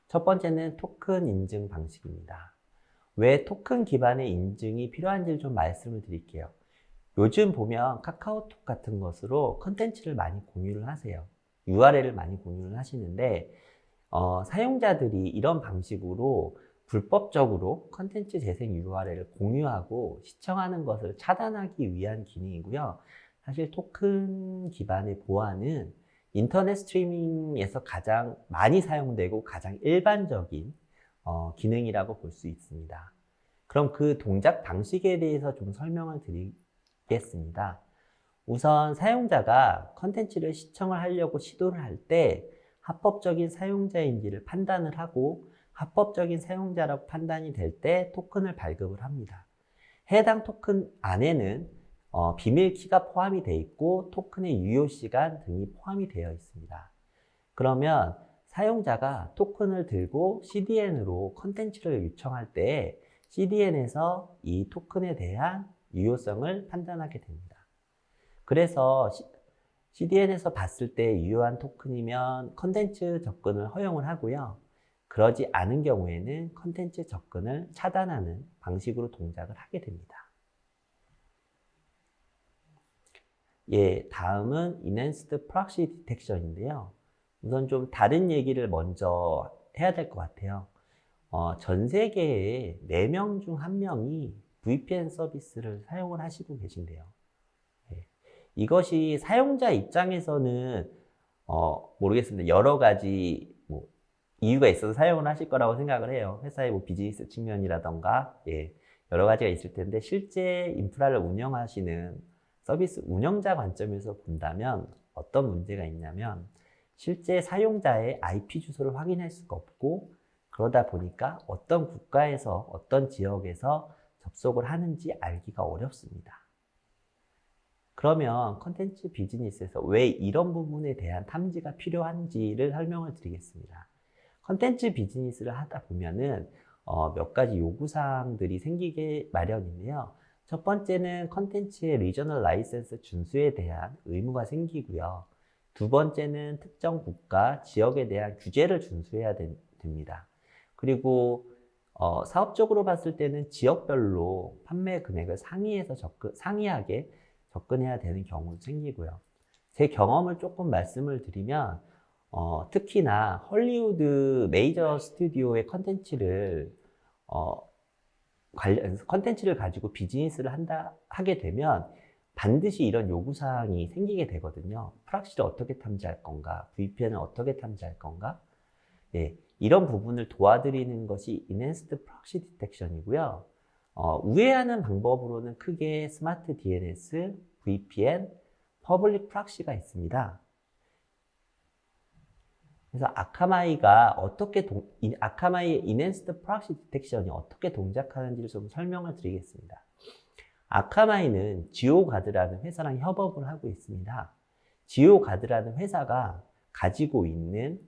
첫 번째는 토큰 인증 방식입니다. 왜 토큰 기반의 인증이 필요한지를 좀 말씀을 드릴게요. 요즘 보면 카카오톡 같은 것으로 컨텐츠를 많이 공유를 하세요. URL을 많이 공유를 하시는데 사용자들이 이런 방식으로 불법적으로 컨텐츠 재생 URL을 공유하고 시청하는 것을 차단하기 위한 기능이고요. 사실 토큰 기반의 보안은 인터넷 스트리밍에서 가장 많이 사용되고 가장 일반적인 기능이라고 볼 수 있습니다. 그럼 그 동작 방식에 대해서 좀 설명을 드리겠습니다. 우선 사용자가 컨텐츠를 시청을 하려고 시도를 할 때 합법적인 사용자인지를 판단을 하고 합법적인 사용자라고 판단이 될 때 토큰을 발급을 합니다. 해당 토큰 안에는 비밀 키가 포함이 되어 있고 토큰의 유효 시간 등이 포함이 되어 있습니다. 그러면 사용자가 토큰을 들고 CDN으로 컨텐츠를 요청할 때 CDN에서 이 토큰에 대한 유효성을 판단하게 됩니다. 그래서 CDN에서 봤을 때 유효한 토큰이면 컨텐츠 접근을 허용을 하고요. 그러지 않은 경우에는 컨텐츠 접근을 차단하는 방식으로 동작을 하게 됩니다. 예, 다음은 Enhanced Proxy Detection인데요. 우선 좀 다른 얘기를 먼저 해야 될 것 같아요. 전 세계에 4명 중 1명이 VPN 서비스를 사용을 하시고 계신데요. 예, 이것이 사용자 입장에서는 모르겠습니다. 여러 가지 이유가 있어서 사용을 하실 거라고 생각을 해요. 회사의 비즈니스 측면이라던가 여러 가지가 있을 텐데 실제 인프라를 운영하시는 서비스 운영자 관점에서 본다면 어떤 문제가 있냐면 실제 사용자의 IP 주소를 확인할 수가 없고 그러다 보니까 어떤 국가에서 어떤 지역에서 접속을 하는지 알기가 어렵습니다. 그러면 컨텐츠 비즈니스에서 왜 이런 부분에 대한 탐지가 필요한지를 설명을 드리겠습니다. 컨텐츠 비즈니스를 하다 보면은 몇 가지 요구사항들이 생기게 마련인데요. 첫 번째는 컨텐츠의 리저널 라이센스 준수에 대한 의무가 생기고요. 두 번째는 특정 국가, 지역에 대한 규제를 준수해야 됩니다. 그리고 사업적으로 봤을 때는 지역별로 판매 금액을 상이하게 접근해야 되는 경우도 생기고요. 제 경험을 조금 말씀을 드리면 특히나 헐리우드 메이저 스튜디오의 컨텐츠를 가지고 비즈니스를 하게 되면 반드시 이런 요구사항이 생기게 되거든요. 프락시를 어떻게 탐지할 건가? VPN을 어떻게 탐지할 건가? 예, 이런 부분을 도와드리는 것이 Enhanced Proxy Detection이고요. 우회하는 방법으로는 크게 스마트 DNS, VPN, Public Proxy가 있습니다. 그래서 아카마이의 Enhanced Proxy Detection이 어떻게 동작하는지를 좀 설명을 드리겠습니다. 아카마이는 지오가드라는 회사랑 협업을 하고 있습니다. 지오가드라는 회사가 가지고 있는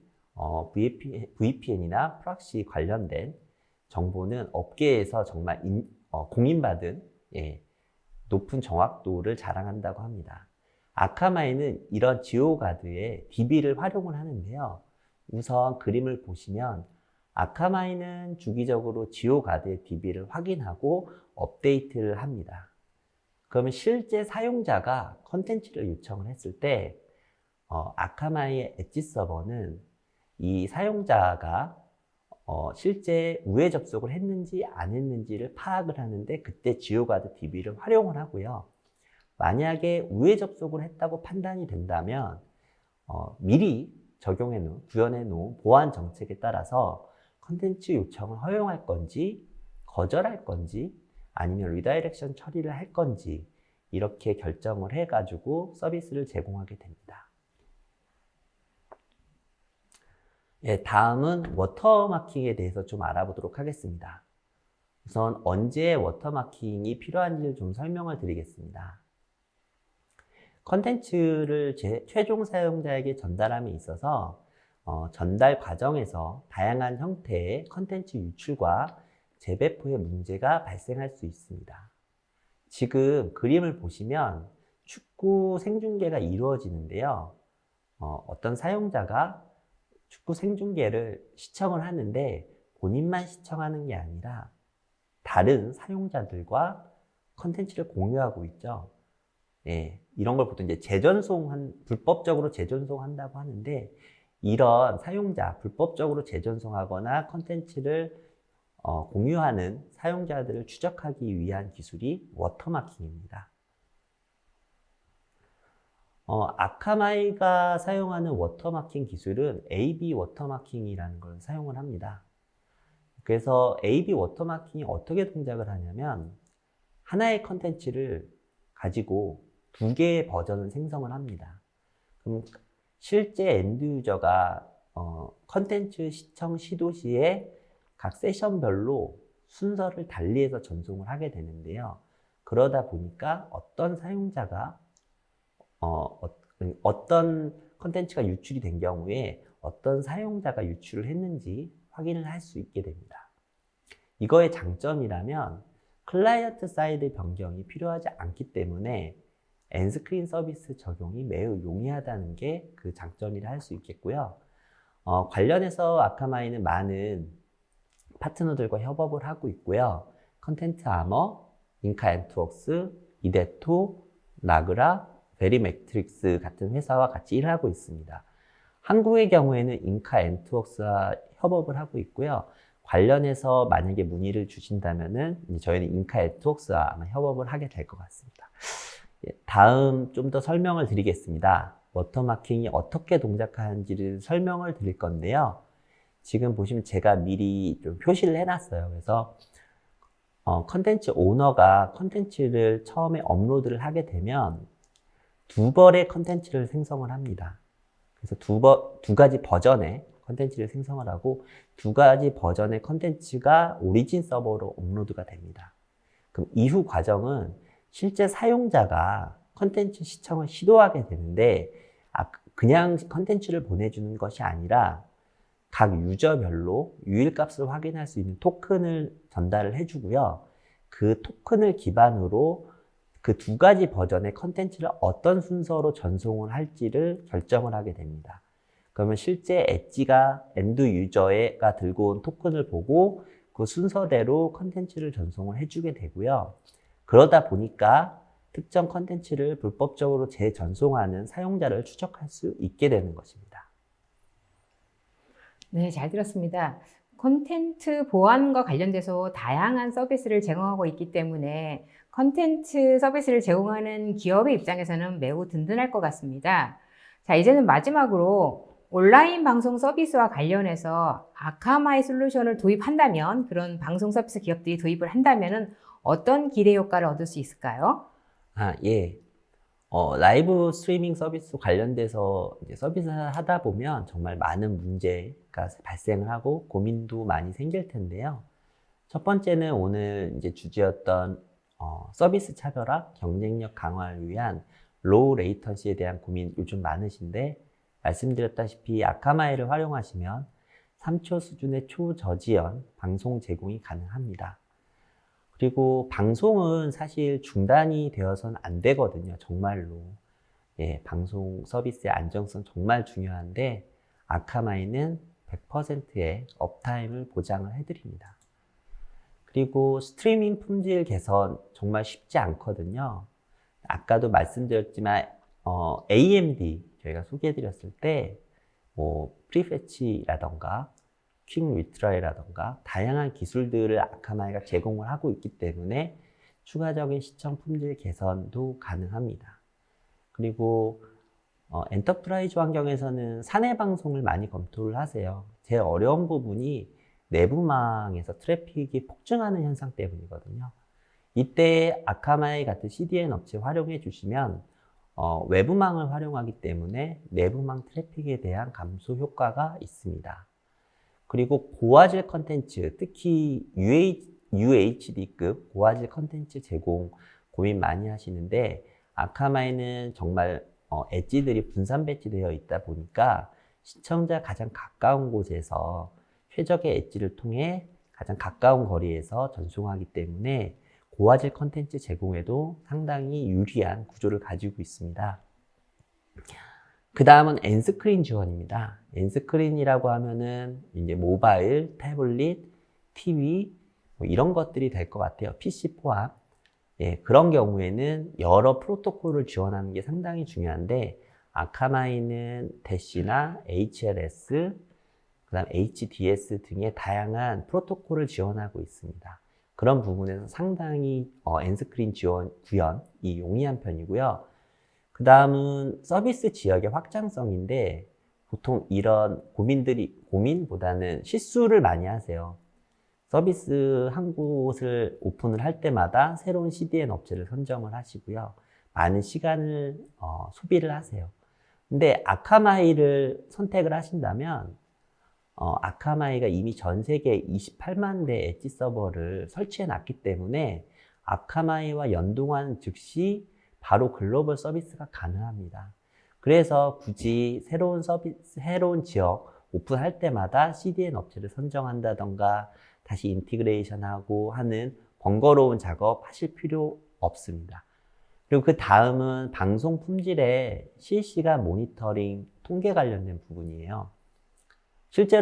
VPN이나 프락시 관련된 정보는 업계에서 정말 공인받은 높은 정확도를 자랑한다고 합니다. 아카마이는 이런 지오가드의 DB를 활용을 하는데요. 우선 그림을 보시면 아카마이는 주기적으로 지오가드의 DB를 확인하고 업데이트를 합니다. 그러면 실제 사용자가 컨텐츠를 요청을 했을 때 아카마이의 엣지 서버는 이 사용자가 실제 우회 접속을 했는지 안 했는지를 파악을 하는데 그때 지오가드 DB를 활용을 하고요. 만약에 우회 접속을 했다고 판단이 된다면 미리 구현해 놓은 보안 정책에 따라서 컨텐츠 요청을 허용할 건지 거절할 건지 아니면 리다이렉션 처리를 할 건지 이렇게 결정을 해가지고 서비스를 제공하게 됩니다. 예, 다음은 워터마킹에 대해서 좀 알아보도록 하겠습니다. 우선 언제 워터마킹이 필요한지를 좀 설명을 드리겠습니다. 컨텐츠를 최종 사용자에게 전달함에 있어서 전달 과정에서 다양한 형태의 컨텐츠 유출과 재배포의 문제가 발생할 수 있습니다. 지금 그림을 보시면 축구 생중계가 이루어지는데요. 어떤 사용자가 축구 생중계를 시청을 하는데 본인만 시청하는 게 아니라 다른 사용자들과 컨텐츠를 공유하고 있죠. 예, 이런 걸 보통 이제 불법적으로 재전송한다고 하는데, 이런 사용자, 불법적으로 재전송하거나 컨텐츠를 공유하는 사용자들을 추적하기 위한 기술이 워터마킹입니다. 아카마이가 사용하는 워터마킹 기술은 AB 워터마킹이라는 걸 사용을 합니다. 그래서 AB 워터마킹이 어떻게 동작을 하냐면, 하나의 컨텐츠를 가지고 두 개의 버전을 생성을 합니다. 그럼 실제 엔드 유저가 컨텐츠 시청 시도 시에 각 세션별로 순서를 달리해서 전송을 하게 되는데요. 그러다 보니까 어떤 사용자가 어떤 컨텐츠가 유출이 된 경우에 어떤 사용자가 유출을 했는지 확인을 할 수 있게 됩니다. 이거의 장점이라면 클라이언트 사이드 변경이 필요하지 않기 때문에 엔스크린 서비스 적용이 매우 용이하다는 게 그 장점이라 할 수 있겠고요. 관련해서 아카마이는 많은 파트너들과 협업을 하고 있고요. 컨텐트 아머, 인카 엔트웍스, 이데토, 나그라, 베리매트릭스 같은 회사와 같이 일하고 있습니다. 한국의 경우에는 인카 엔트웍스와 협업을 하고 있고요. 관련해서 만약에 문의를 주신다면은 저희는 인카 엔트웍스와 아마 협업을 하게 될 것 같습니다. 다음 좀 더 설명을 드리겠습니다. 워터마킹이 어떻게 동작하는지를 설명을 드릴 건데요. 지금 보시면 제가 미리 좀 표시를 해놨어요. 그래서 컨텐츠 오너가 컨텐츠를 처음에 업로드를 하게 되면 두 벌의 컨텐츠를 생성을 합니다. 그래서 두 가지 버전의 컨텐츠를 생성을 하고 두 가지 버전의 컨텐츠가 오리진 서버로 업로드가 됩니다. 그럼 이후 과정은 실제 사용자가 컨텐츠 시청을 시도하게 되는데 그냥 컨텐츠를 보내주는 것이 아니라 각 유저별로 유일값을 확인할 수 있는 토큰을 전달을 해주고요. 그 토큰을 기반으로 그 두 가지 버전의 컨텐츠를 어떤 순서로 전송을 할지를 결정을 하게 됩니다. 그러면 실제 엣지가 엔드 유저가 들고 온 토큰을 보고 그 순서대로 컨텐츠를 전송을 해주게 되고요. 그러다 보니까 특정 컨텐츠를 불법적으로 재전송하는 사용자를 추적할 수 있게 되는 것입니다. 네, 잘 들었습니다. 콘텐츠 보안과 관련돼서 다양한 서비스를 제공하고 있기 때문에 콘텐츠 서비스를 제공하는 기업의 입장에서는 매우 든든할 것 같습니다. 자, 이제는 마지막으로 온라인 방송 서비스와 관련해서 아카마이 솔루션을 도입한다면, 그런 방송 서비스 기업들이 도입을 한다면 어떤 기대 효과를 얻을 수 있을까요? 예. 라이브 스트리밍 서비스 관련돼서 이제 서비스를 하다 보면 정말 많은 문제가 발생을 하고 고민도 많이 생길 텐데요. 첫 번째는 오늘 이제 주제였던 서비스 차별화, 경쟁력 강화를 위한 로우 레이턴시에 대한 고민 요즘 많으신데, 말씀드렸다시피 아카마이를 활용하시면 3초 수준의 초저지연 방송 제공이 가능합니다. 그리고 방송은 사실 중단이 되어서는 안 되거든요. 정말로. 예, 방송 서비스의 안정성 정말 중요한데 아카마이는 100%의 업타임을 보장을 해드립니다. 그리고 스트리밍 품질 개선 정말 쉽지 않거든요. 아까도 말씀드렸지만 AMD 저희가 소개해드렸을 때 프리패치라던가 퀵 리트라이라던가 다양한 기술들을 아카마이가 제공을 하고 있기 때문에 추가적인 시청 품질 개선도 가능합니다. 그리고 엔터프라이즈 환경에서는 사내 방송을 많이 검토를 하세요. 제일 어려운 부분이 내부망에서 트래픽이 폭증하는 현상 때문이거든요. 이때 아카마이 같은 CDN 업체 활용해 주시면 외부망을 활용하기 때문에 내부망 트래픽에 대한 감소 효과가 있습니다. 그리고 고화질 컨텐츠, 특히 UHD급 고화질 컨텐츠 제공 고민 많이 하시는데, 아카마이는 정말 엣지들이 분산 배치되어 있다 보니까 시청자 가장 가까운 곳에서 최적의 엣지를 통해 가장 가까운 거리에서 전송하기 때문에 고화질 컨텐츠 제공에도 상당히 유리한 구조를 가지고 있습니다. 그 다음은 엔스크린 지원입니다. 엔스크린이라고 하면은 이제 모바일, 태블릿, TV 뭐 이런 것들이 될 것 같아요. PC 포함. 예, 그런 경우에는 여러 프로토콜을 지원하는 게 상당히 중요한데 아카마이는 대시나 HLS, 그다음 HDS 등의 다양한 프로토콜을 지원하고 있습니다. 그런 부분에서 상당히 엔스크린 지원 구현이 용이한 편이고요. 그 다음은 서비스 지역의 확장성인데 보통 이런 고민보다는 실수를 많이 하세요. 서비스 한 곳을 오픈을 할 때마다 새로운 CDN 업체를 선정을 하시고요. 많은 시간을 소비를 하세요. 근데 아카마이를 선택을 하신다면 아카마이가 이미 전 세계 28만 대 엣지 서버를 설치해 놨기 때문에 아카마이와 연동하는 즉시 바로 글로벌 서비스가 가능합니다. 그래서 굳이 새로운 지역 오픈할 때마다 CDN 업체를 선정한다던가 다시 인티그레이션하고 하는 번거로운 작업 하실 필요 없습니다. 그리고 그 다음은 방송 품질의 실시간 모니터링, 통계 관련된 부분이에요. 실제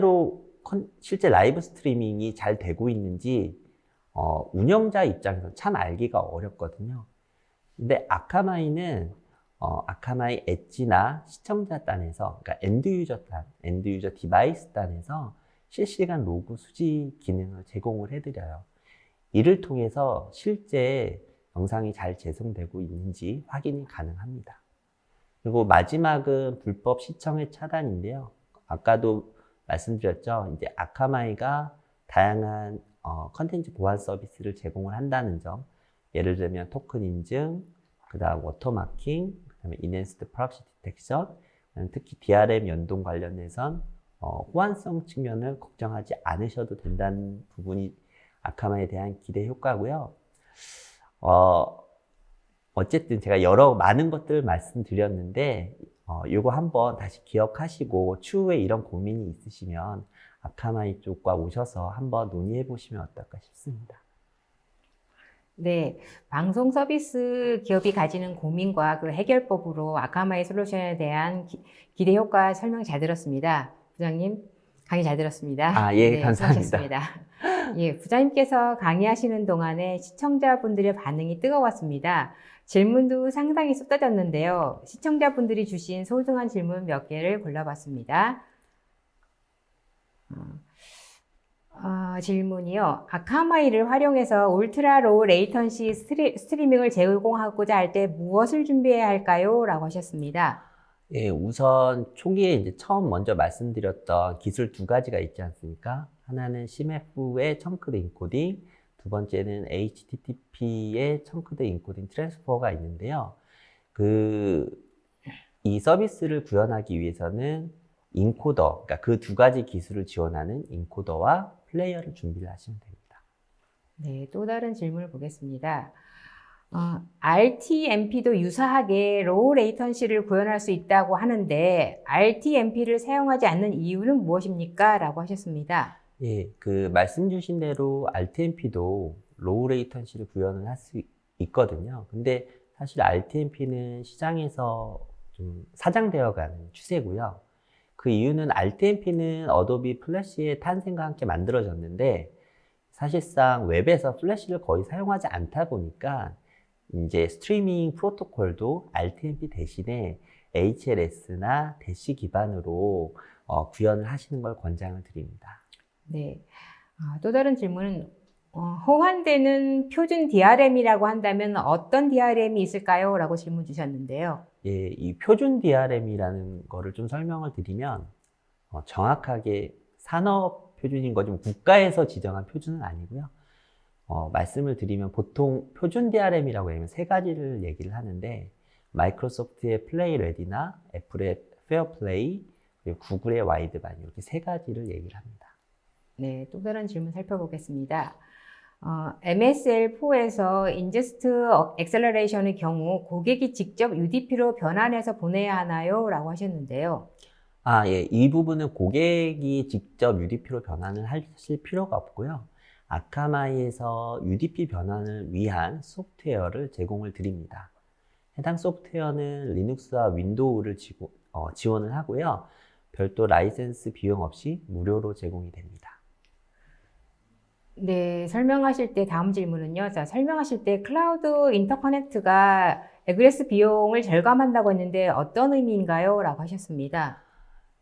라이브 스트리밍이 잘 되고 있는지 운영자 입장에서 참 알기가 어렵거든요. 근데 아카마이는 아카마이 엣지나 시청자 단에서, 그러니까 엔드유저 디바이스 단에서 실시간 로그 수집 기능을 제공을 해드려요. 이를 통해서 실제 영상이 잘 재생되고 있는지 확인이 가능합니다. 그리고 마지막은 불법 시청의 차단인데요. 아까도 말씀드렸죠. 이제 아카마이가 다양한 컨텐츠 보안 서비스를 제공을 한다는 점. 예를 들면 토큰 인증, 그 다음 워터마킹, 그 다음에 인핸스드 프라이버시 디텍션, 특히 DRM 연동 관련해선 호환성 측면을 걱정하지 않으셔도 된다는 부분이 아카마에 대한 기대 효과고요. 어쨌든 제가 많은 것들을 말씀드렸는데 이거 한번 다시 기억하시고 추후에 이런 고민이 있으시면 아카마이 쪽과 오셔서 한번 논의해 보시면 어떨까 싶습니다. 네, 방송 서비스 기업이 가지는 고민과 그 해결법으로 아카마이 솔루션에 대한 기대 효과 설명 잘 들었습니다. 부장님, 강의 잘 들었습니다. 예, 네, 감사합니다. 수고하셨습니다. 예, 부장님께서 강의하시는 동안에 시청자분들의 반응이 뜨거웠습니다. 질문도 상당히 쏟아졌는데요. 시청자분들이 주신 소중한 질문 몇 개를 골라봤습니다. 질문이요. 아카마이를 활용해서 울트라 로우 레이턴시 스트리밍을 제공하고자 할 때 무엇을 준비해야 할까요? 라고 하셨습니다. 예, 우선 초기에 이제 처음 먼저 말씀드렸던 기술 두 가지가 있지 않습니까? 하나는 CMF의 청크드 인코딩, 두 번째는 HTTP의 청크드 인코딩 트랜스퍼가 있는데요. 이 서비스를 구현하기 위해서는 인코더, 그러니까 그 두 가지 기술을 지원하는 인코더와 플레이어를 준비를 하시면 됩니다. 네, 또 다른 질문을 보겠습니다. RTMP도 유사하게 로우 레이턴시를 구현할 수 있다고 하는데 RTMP를 사용하지 않는 이유는 무엇입니까? 라고 하셨습니다. 예, 말씀 주신 대로 RTMP도 로우 레이턴시를 구현을 할 수 있거든요. 근데 사실 RTMP는 시장에서 좀 사장되어 가는 추세고요. 그 이유는 RTMP는 어도비 플래시의 탄생과 함께 만들어졌는데 사실상 웹에서 플래시를 거의 사용하지 않다 보니까 이제 스트리밍 프로토콜도 RTMP 대신에 HLS나 대시 기반으로 구현을 하시는 걸 권장을 드립니다. 네. 또 다른 질문은 호환되는 표준 DRM이라고 한다면 어떤 DRM이 있을까요? 라고 질문 주셨는데요. 예, 이 표준 DRM이라는 거를 좀 설명을 드리면 정확하게 산업 표준인 거지 국가에서 지정한 표준은 아니고요. 말씀을 드리면 보통 표준 DRM이라고 하면 세 가지를 얘기를 하는데 마이크로소프트의 플레이 레디나 애플의 페어플레이 그리고 구글의 와이드반 이렇게 세 가지를 얘기를 합니다. 네, 또 다른 질문 살펴보겠습니다. MSL4에서 인제스트 엑셀러레이션의 경우 고객이 직접 UDP로 변환해서 보내야 하나요? 라고 하셨는데요. 예, 이 부분은 고객이 직접 UDP로 변환을 하실 필요가 없고요. 아카마이에서 UDP 변환을 위한 소프트웨어를 제공을 드립니다. 해당 소프트웨어는 리눅스와 윈도우를 지원을 하고요. 별도 라이센스 비용 없이 무료로 제공이 됩니다. 네, 설명하실 때 다음 질문은요. 자, 설명하실 때 클라우드 인터커넥트가 에그레스 비용을 절감한다고 했는데 어떤 의미인가요? 라고 하셨습니다.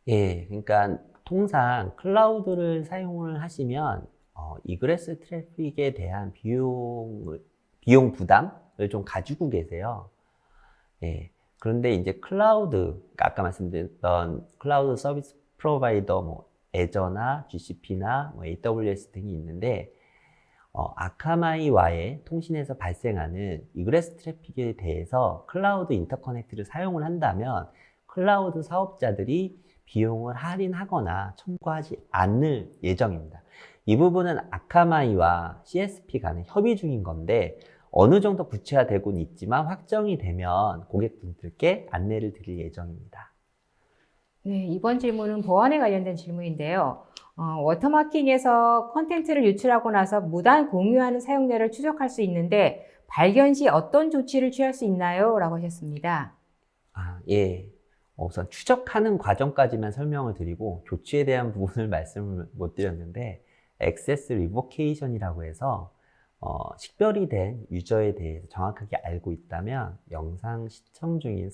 예, 그러니까 통상 클라우드를 사용을 하시면 이그레스 트래픽에 대한 비용 부담을 좀 가지고 계세요. 예, 그런데 이제 그러니까 아까 말씀드렸던 클라우드 서비스 프로바이더 애저나 GCP나 AWS 등이 있는데 아카마이와의 통신에서 발생하는 이그레스 트래픽에 대해서 클라우드 인터커넥트를 사용을 한다면 클라우드 사업자들이 비용을 할인하거나 청구하지 않을 예정입니다. 이 부분은 아카마이와 CSP 간의 협의 중인 건데 어느 정도 구체화되고는 있지만 확정이 되면 고객분들께 안내를 드릴 예정입니다. 네, 이번 질문은 보안에 관련된 질문인데요. 워터마킹에서 컨텐츠를 유출하고 나서 무단 공유하는 사용자를 추적할 수 있는데 발견 시 어떤 조치를 취할 수 있나요? 라고 하셨습니다. 예. 우선 추적하는 과정까지만 설명을 드리고 조치에 대한 부분을 말씀을 못 드렸는데 액세스 리보케이션이라고 해서 식별이 된 유저에 대해서 정확하게 알고 있다면 영상 시청 중인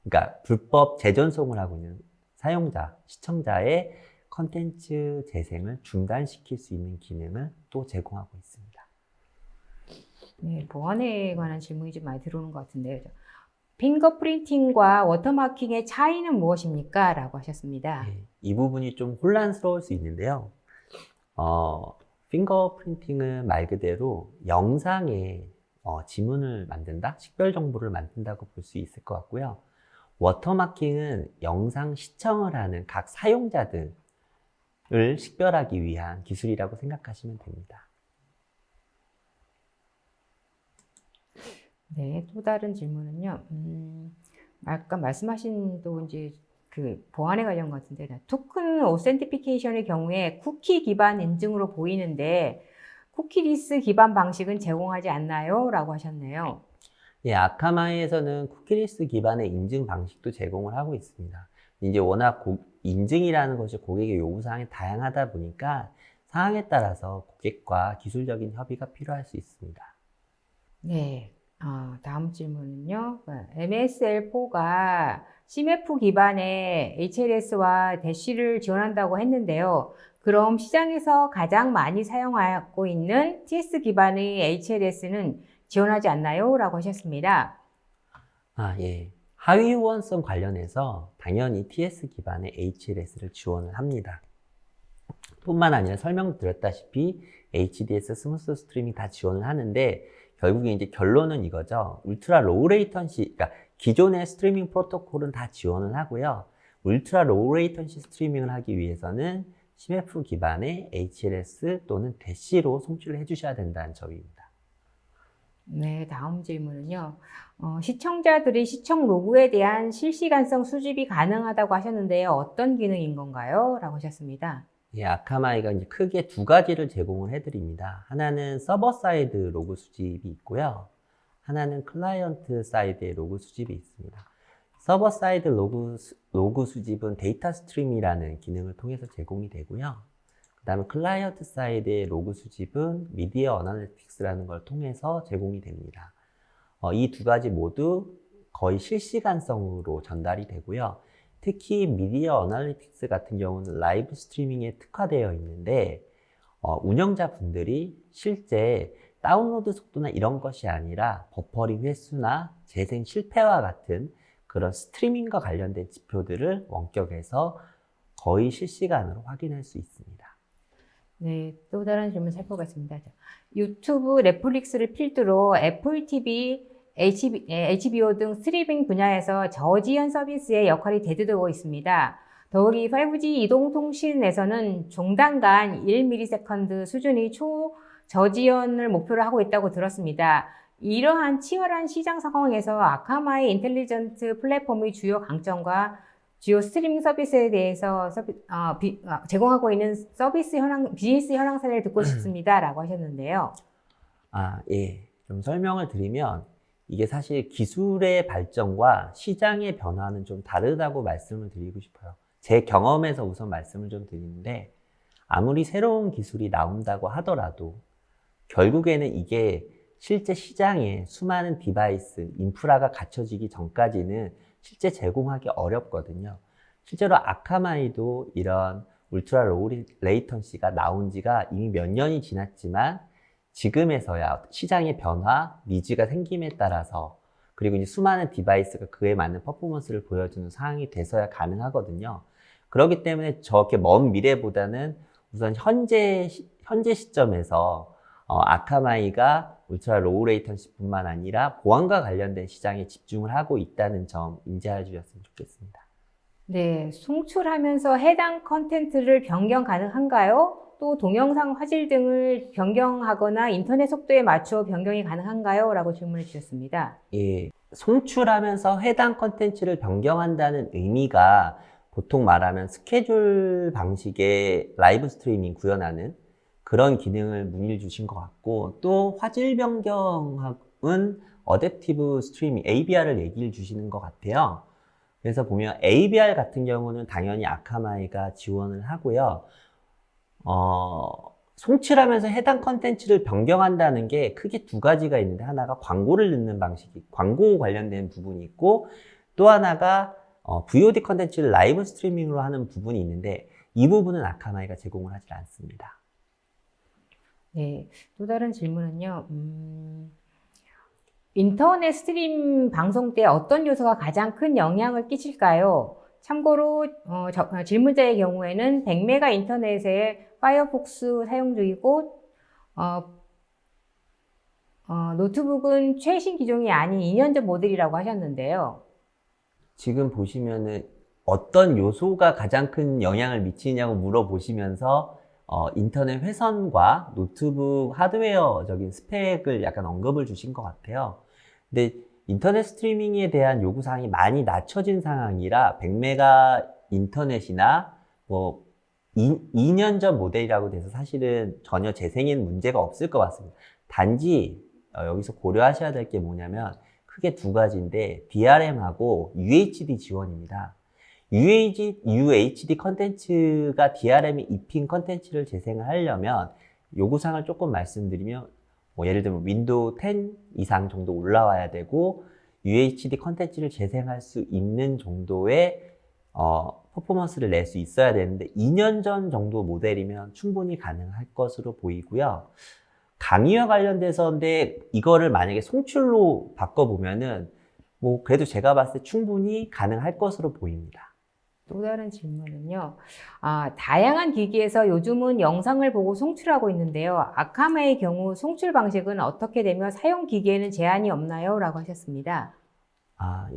그러니까 불법 재전송을 하고 있는 시청자의 컨텐츠 재생을 중단시킬 수 있는 기능을 또 제공하고 있습니다. 네, 보안에 관한 질문이 좀 많이 들어오는 것 같은데요. 핑거프린팅과 워터마킹의 차이는 무엇입니까? 라고 하셨습니다. 네, 이 부분이 좀 혼란스러울 수 있는데요. 핑거프린팅은 말 그대로 영상에 지문을 만든다, 식별 정보를 만든다고 볼 수 있을 것 같고요. 워터마킹은 영상 시청을 하는 각 사용자들을 식별하기 위한 기술이라고 생각하시면 됩니다. 네, 또 다른 질문은요. 아까 말씀하신 또 이제 그 보안에 관련 것 같은데 토큰 오센티피케이션의 경우에 쿠키 기반 인증으로 보이는데 쿠키리스 기반 방식은 제공하지 않나요? 라고 하셨네요. 예, 아카마이에서는 쿠키리스 기반의 인증 방식도 제공을 하고 있습니다. 이제 워낙 인증이라는 것이 고객의 요구사항이 다양하다 보니까 사항에 따라서 고객과 기술적인 협의가 필요할 수 있습니다. 네, 다음 질문은요. MSL4가 CMF 기반의 HLS와 대시를 지원한다고 했는데요. 그럼 시장에서 가장 많이 사용하고 있는 TS 기반의 HLS는 지원하지 않나요? 라고 하셨습니다. 예. 하위 호환성 관련해서 당연히 TS 기반의 HLS를 지원을 합니다. 뿐만 아니라 설명드렸다시피 HDS, 스무스 스트리밍 다 지원을 하는데 결국에 이제 결론은 이거죠. 울트라 로우 레이턴시, 그러니까 기존의 스트리밍 프로토콜은 다 지원을 하고요. 울트라 로우 레이턴시 스트리밍을 하기 위해서는 CMF 기반의 HLS 또는 대시로 송출을 해주셔야 된다는 점입니다. 네, 다음 질문은요. 시청자들이 시청 로그에 대한 실시간성 수집이 가능하다고 하셨는데요. 어떤 기능인 건가요? 라고 하셨습니다. 예, 아카마이가 이제 크게 두 가지를 제공을 해드립니다. 하나는 서버 사이드 로그 수집이 있고요. 하나는 클라이언트 사이드의 로그 수집이 있습니다. 서버 사이드 로그 수집은 데이터 스트림이라는 기능을 통해서 제공이 되고요. 그 다음에 클라이언트 사이드의 로그 수집은 미디어 어널리틱스라는 걸 통해서 제공이 됩니다. 이 두 가지 모두 거의 실시간성으로 전달이 되고요. 특히 미디어 어널리틱스 같은 경우는 라이브 스트리밍에 특화되어 있는데 운영자분들이 실제 다운로드 속도나 이런 것이 아니라 버퍼링 횟수나 재생 실패와 같은 그런 스트리밍과 관련된 지표들을 원격에서 거의 실시간으로 확인할 수 있습니다. 네, 또 다른 질문 살펴보겠습니다. 유튜브, 넷플릭스를 필두로 애플 TV, HBO 등 스트리밍 분야에서 저지연 서비스의 역할이 대두되고 있습니다. 더욱이 5G 이동통신에서는 종단간 1ms 수준의 초저지연을 목표로 하고 있다고 들었습니다. 이러한 치열한 시장 상황에서 아카마이 인텔리전트 플랫폼의 주요 강점과 주요 스트리밍 서비스에 대해서 제공하고 있는 비즈니스 현황 사례를 듣고 싶습니다. 라고 하셨는데요. 예. 좀 설명을 드리면 이게 사실 기술의 발전과 시장의 변화는 좀 다르다고 말씀을 드리고 싶어요. 제 경험에서 우선 말씀을 좀 드리는데 아무리 새로운 기술이 나온다고 하더라도 결국에는 이게 실제 시장에 수많은 디바이스, 인프라가 갖춰지기 전까지는 실제 제공하기 어렵거든요. 실제로 아카마이도 이런 울트라 로우 레이턴시가 나온 지가 이미 몇 년이 지났지만 지금에서야 시장의 변화, 니즈가 생김에 따라서 그리고 이제 수많은 디바이스가 그에 맞는 퍼포먼스를 보여주는 상황이 돼서야 가능하거든요. 그렇기 때문에 저렇게 먼 미래보다는 우선 현재 시점에서 아카마이가 울트라 로우 레이턴시뿐만 아니라 보안과 관련된 시장에 집중을 하고 있다는 점 인지해 주셨으면 좋겠습니다. 네, 송출하면서 해당 컨텐츠를 변경 가능한가요? 또 동영상 화질 등을 변경하거나 인터넷 속도에 맞춰 변경이 가능한가요? 라고 질문을 주셨습니다. 예, 송출하면서 해당 컨텐츠를 변경한다는 의미가 보통 말하면 스케줄 방식의 라이브 스트리밍 구현하는 그런 기능을 문의를 주신 것 같고, 또 화질 변경은 어댑티브 스트리밍, ABR을 얘기를 주시는 것 같아요. 그래서 보면 ABR 같은 경우는 당연히 아카마이가 지원을 하고요. 송출하면서 해당 컨텐츠를 변경한다는 게 크게 두 가지가 있는데, 하나가 광고를 넣는 방식이, 광고 관련된 부분이 있고, 또 하나가 VOD 컨텐츠를 라이브 스트리밍으로 하는 부분이 있는데, 이 부분은 아카마이가 제공을 하지 않습니다. 네, 또 다른 질문은요. 인터넷 스트림 방송 때 어떤 요소가 가장 큰 영향을 끼칠까요? 참고로 질문자의 경우에는 100메가 인터넷에 파이어폭스 사용 중이고 노트북은 최신 기종이 아닌 2년 전 모델이라고 하셨는데요. 지금 보시면은 어떤 요소가 가장 큰 영향을 미치냐고 물어보시면서 인터넷 회선과 노트북 하드웨어적인 스펙을 약간 언급을 주신 것 같아요. 근데 인터넷 스트리밍에 대한 요구사항이 많이 낮춰진 상황이라 100메가 인터넷이나 뭐 2년 전 모델이라고 돼서 사실은 전혀 재생에는 문제가 없을 것 같습니다. 단지 여기서 고려하셔야 될 게 뭐냐면 크게 두 가지인데 DRM하고 UHD 지원입니다. UHD 컨텐츠가 DRM이 입힌 컨텐츠를 재생을 하려면 요구사항을 조금 말씀드리면 예를 들면 윈도우 10 이상 정도 올라와야 되고 UHD 컨텐츠를 재생할 수 있는 정도의 퍼포먼스를 낼 수 있어야 되는데 2년 전 정도 모델이면 충분히 가능할 것으로 보이고요. 강의와 관련돼서인데 이거를 만약에 송출로 바꿔보면은 뭐 그래도 제가 봤을 때 충분히 가능할 것으로 보입니다. 또 다른 질문은요. 다양한 기기에서 요즘은 영상을 보고 송출하고 있는데요. 아카마의 경우 송출 방식은 어떻게 되며 사용 기기에는 제한이 없나요? 라고 하셨습니다.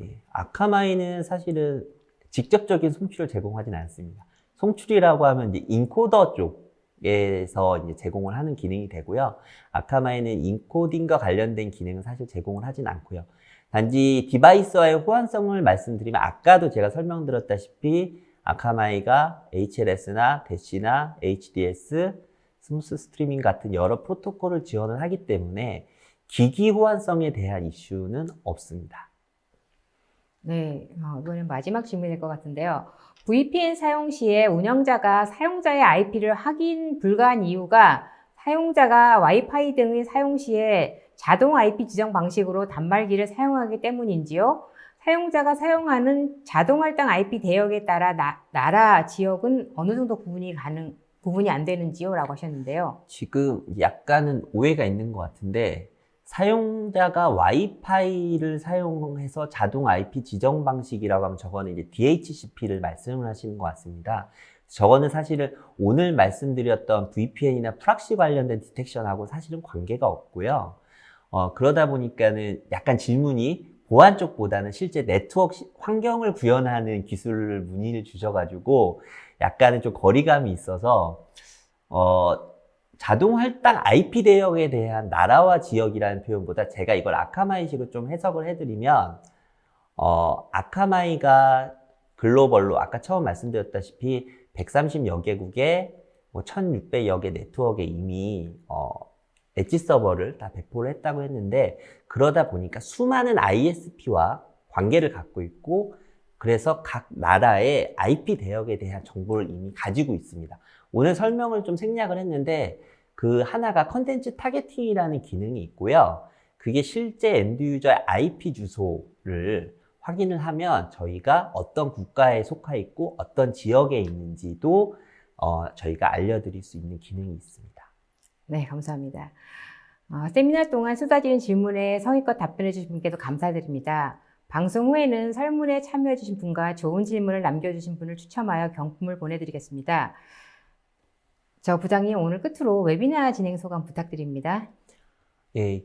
예. 아카마이는 사실은 직접적인 송출을 제공하진 않습니다. 송출이라고 하면 이제 인코더 쪽에서 이제 제공을 하는 기능이 되고요. 아카마이는 인코딩과 관련된 기능은 사실 제공을 하진 않고요. 단지 디바이스와의 호환성을 말씀드리면 아까도 제가 설명드렸다시피 아카마이가 HLS나 대시나 HDS, 스무스 스트리밍 같은 여러 프로토콜을 지원을 하기 때문에 기기 호환성에 대한 이슈는 없습니다. 네, 이번엔 마지막 질문일 것 같은데요. VPN 사용 시에 운영자가 사용자의 IP를 확인 불가한 이유가 사용자가 와이파이 등의 사용 시에 자동 IP 지정 방식으로 단말기를 사용하기 때문인지요? 사용자가 사용하는 자동 할당 IP 대역에 따라 나라, 지역은 어느 정도 구분이 안 되는지요? 라고 하셨는데요. 지금 약간은 오해가 있는 것 같은데 사용자가 와이파이를 사용해서 자동 IP 지정 방식이라고 하면 저거는 이제 DHCP를 말씀을 하시는 것 같습니다. 저거는 사실은 오늘 말씀드렸던 VPN이나 프락시 관련된 디텍션하고 사실은 관계가 없고요. 그러다 보니까는 약간 질문이 보안 쪽보다는 실제 네트워크 환경을 구현하는 기술을 문의를 주셔가지고 약간은 좀 거리감이 있어서 자동 할당 IP 대역에 대한 나라와 지역이라는 표현보다 제가 이걸 아카마이식으로 좀 해석을 해드리면 아카마이가 글로벌로 아까 처음 말씀드렸다시피 130여 개국에 뭐 1600여 개 네트워크에 이미 엣지 서버를 다 배포를 했다고 했는데, 그러다 보니까 수많은 ISP와 관계를 갖고 있고, 그래서 각 나라의 IP 대역에 대한 정보를 이미 가지고 있습니다. 오늘 설명을 좀 생략을 했는데, 그 하나가 컨텐츠 타겟팅이라는 기능이 있고요. 그게 실제 엔드 유저의 IP 주소를 확인을 하면 저희가 어떤 국가에 속해 있고 어떤 지역에 있는지도 저희가 알려드릴 수 있는 기능이 있습니다. 네, 감사합니다. 세미나 동안 쏟아지는 질문에 성의껏 답변해 주신 분께도 감사드립니다. 방송 후에는 설문에 참여해 주신 분과 좋은 질문을 남겨주신 분을 추첨하여 경품을 보내드리겠습니다. 저 부장님, 오늘 끝으로 웨비나 진행 소감 부탁드립니다. 예,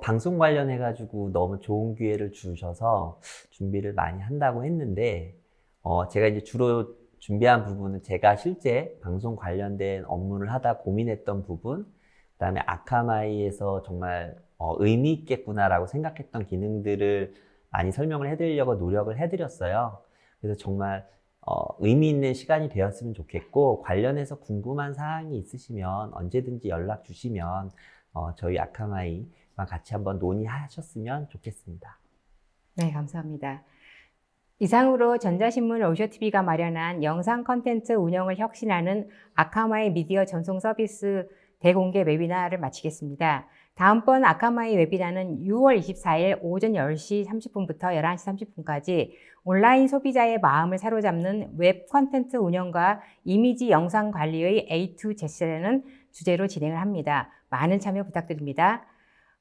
방송 관련해가지고 너무 좋은 기회를 주셔서 준비를 많이 한다고 했는데, 제가 이제 주로 준비한 부분은 제가 실제 방송 관련된 업무를 하다 고민했던 부분, 그 다음에 아카마이에서 정말 의미 있겠구나라고 생각했던 기능들을 많이 설명을 해드리려고 노력을 해드렸어요. 그래서 정말 의미 있는 시간이 되었으면 좋겠고, 관련해서 궁금한 사항이 있으시면 언제든지 연락 주시면 저희 아카마이와 같이 한번 논의하셨으면 좋겠습니다. 네, 감사합니다. 이상으로 전자신문 오쇼TV가 마련한 영상 콘텐츠 운영을 혁신하는 아카마이 미디어 전송 서비스 대공개 웨비나를 마치겠습니다. 다음번 아카마이 웨비나는 6월 24일 오전 10시 30분부터 11시 30분까지 온라인 소비자의 마음을 사로잡는 웹 콘텐츠 운영과 이미지 영상 관리의 A to Z라는 주제로 진행을 합니다. 많은 참여 부탁드립니다.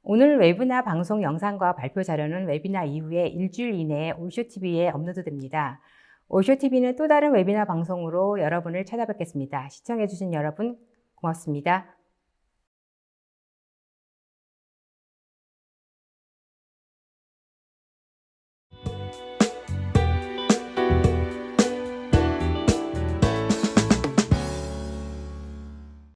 오늘 웨비나 방송 영상과 발표 자료는 웨비나 이후에 일주일 이내에 오쇼TV에 업로드됩니다. 오쇼TV는 또 다른 웨비나 방송으로 여러분을 찾아뵙겠습니다. 시청해주신 여러분 고맙습니다.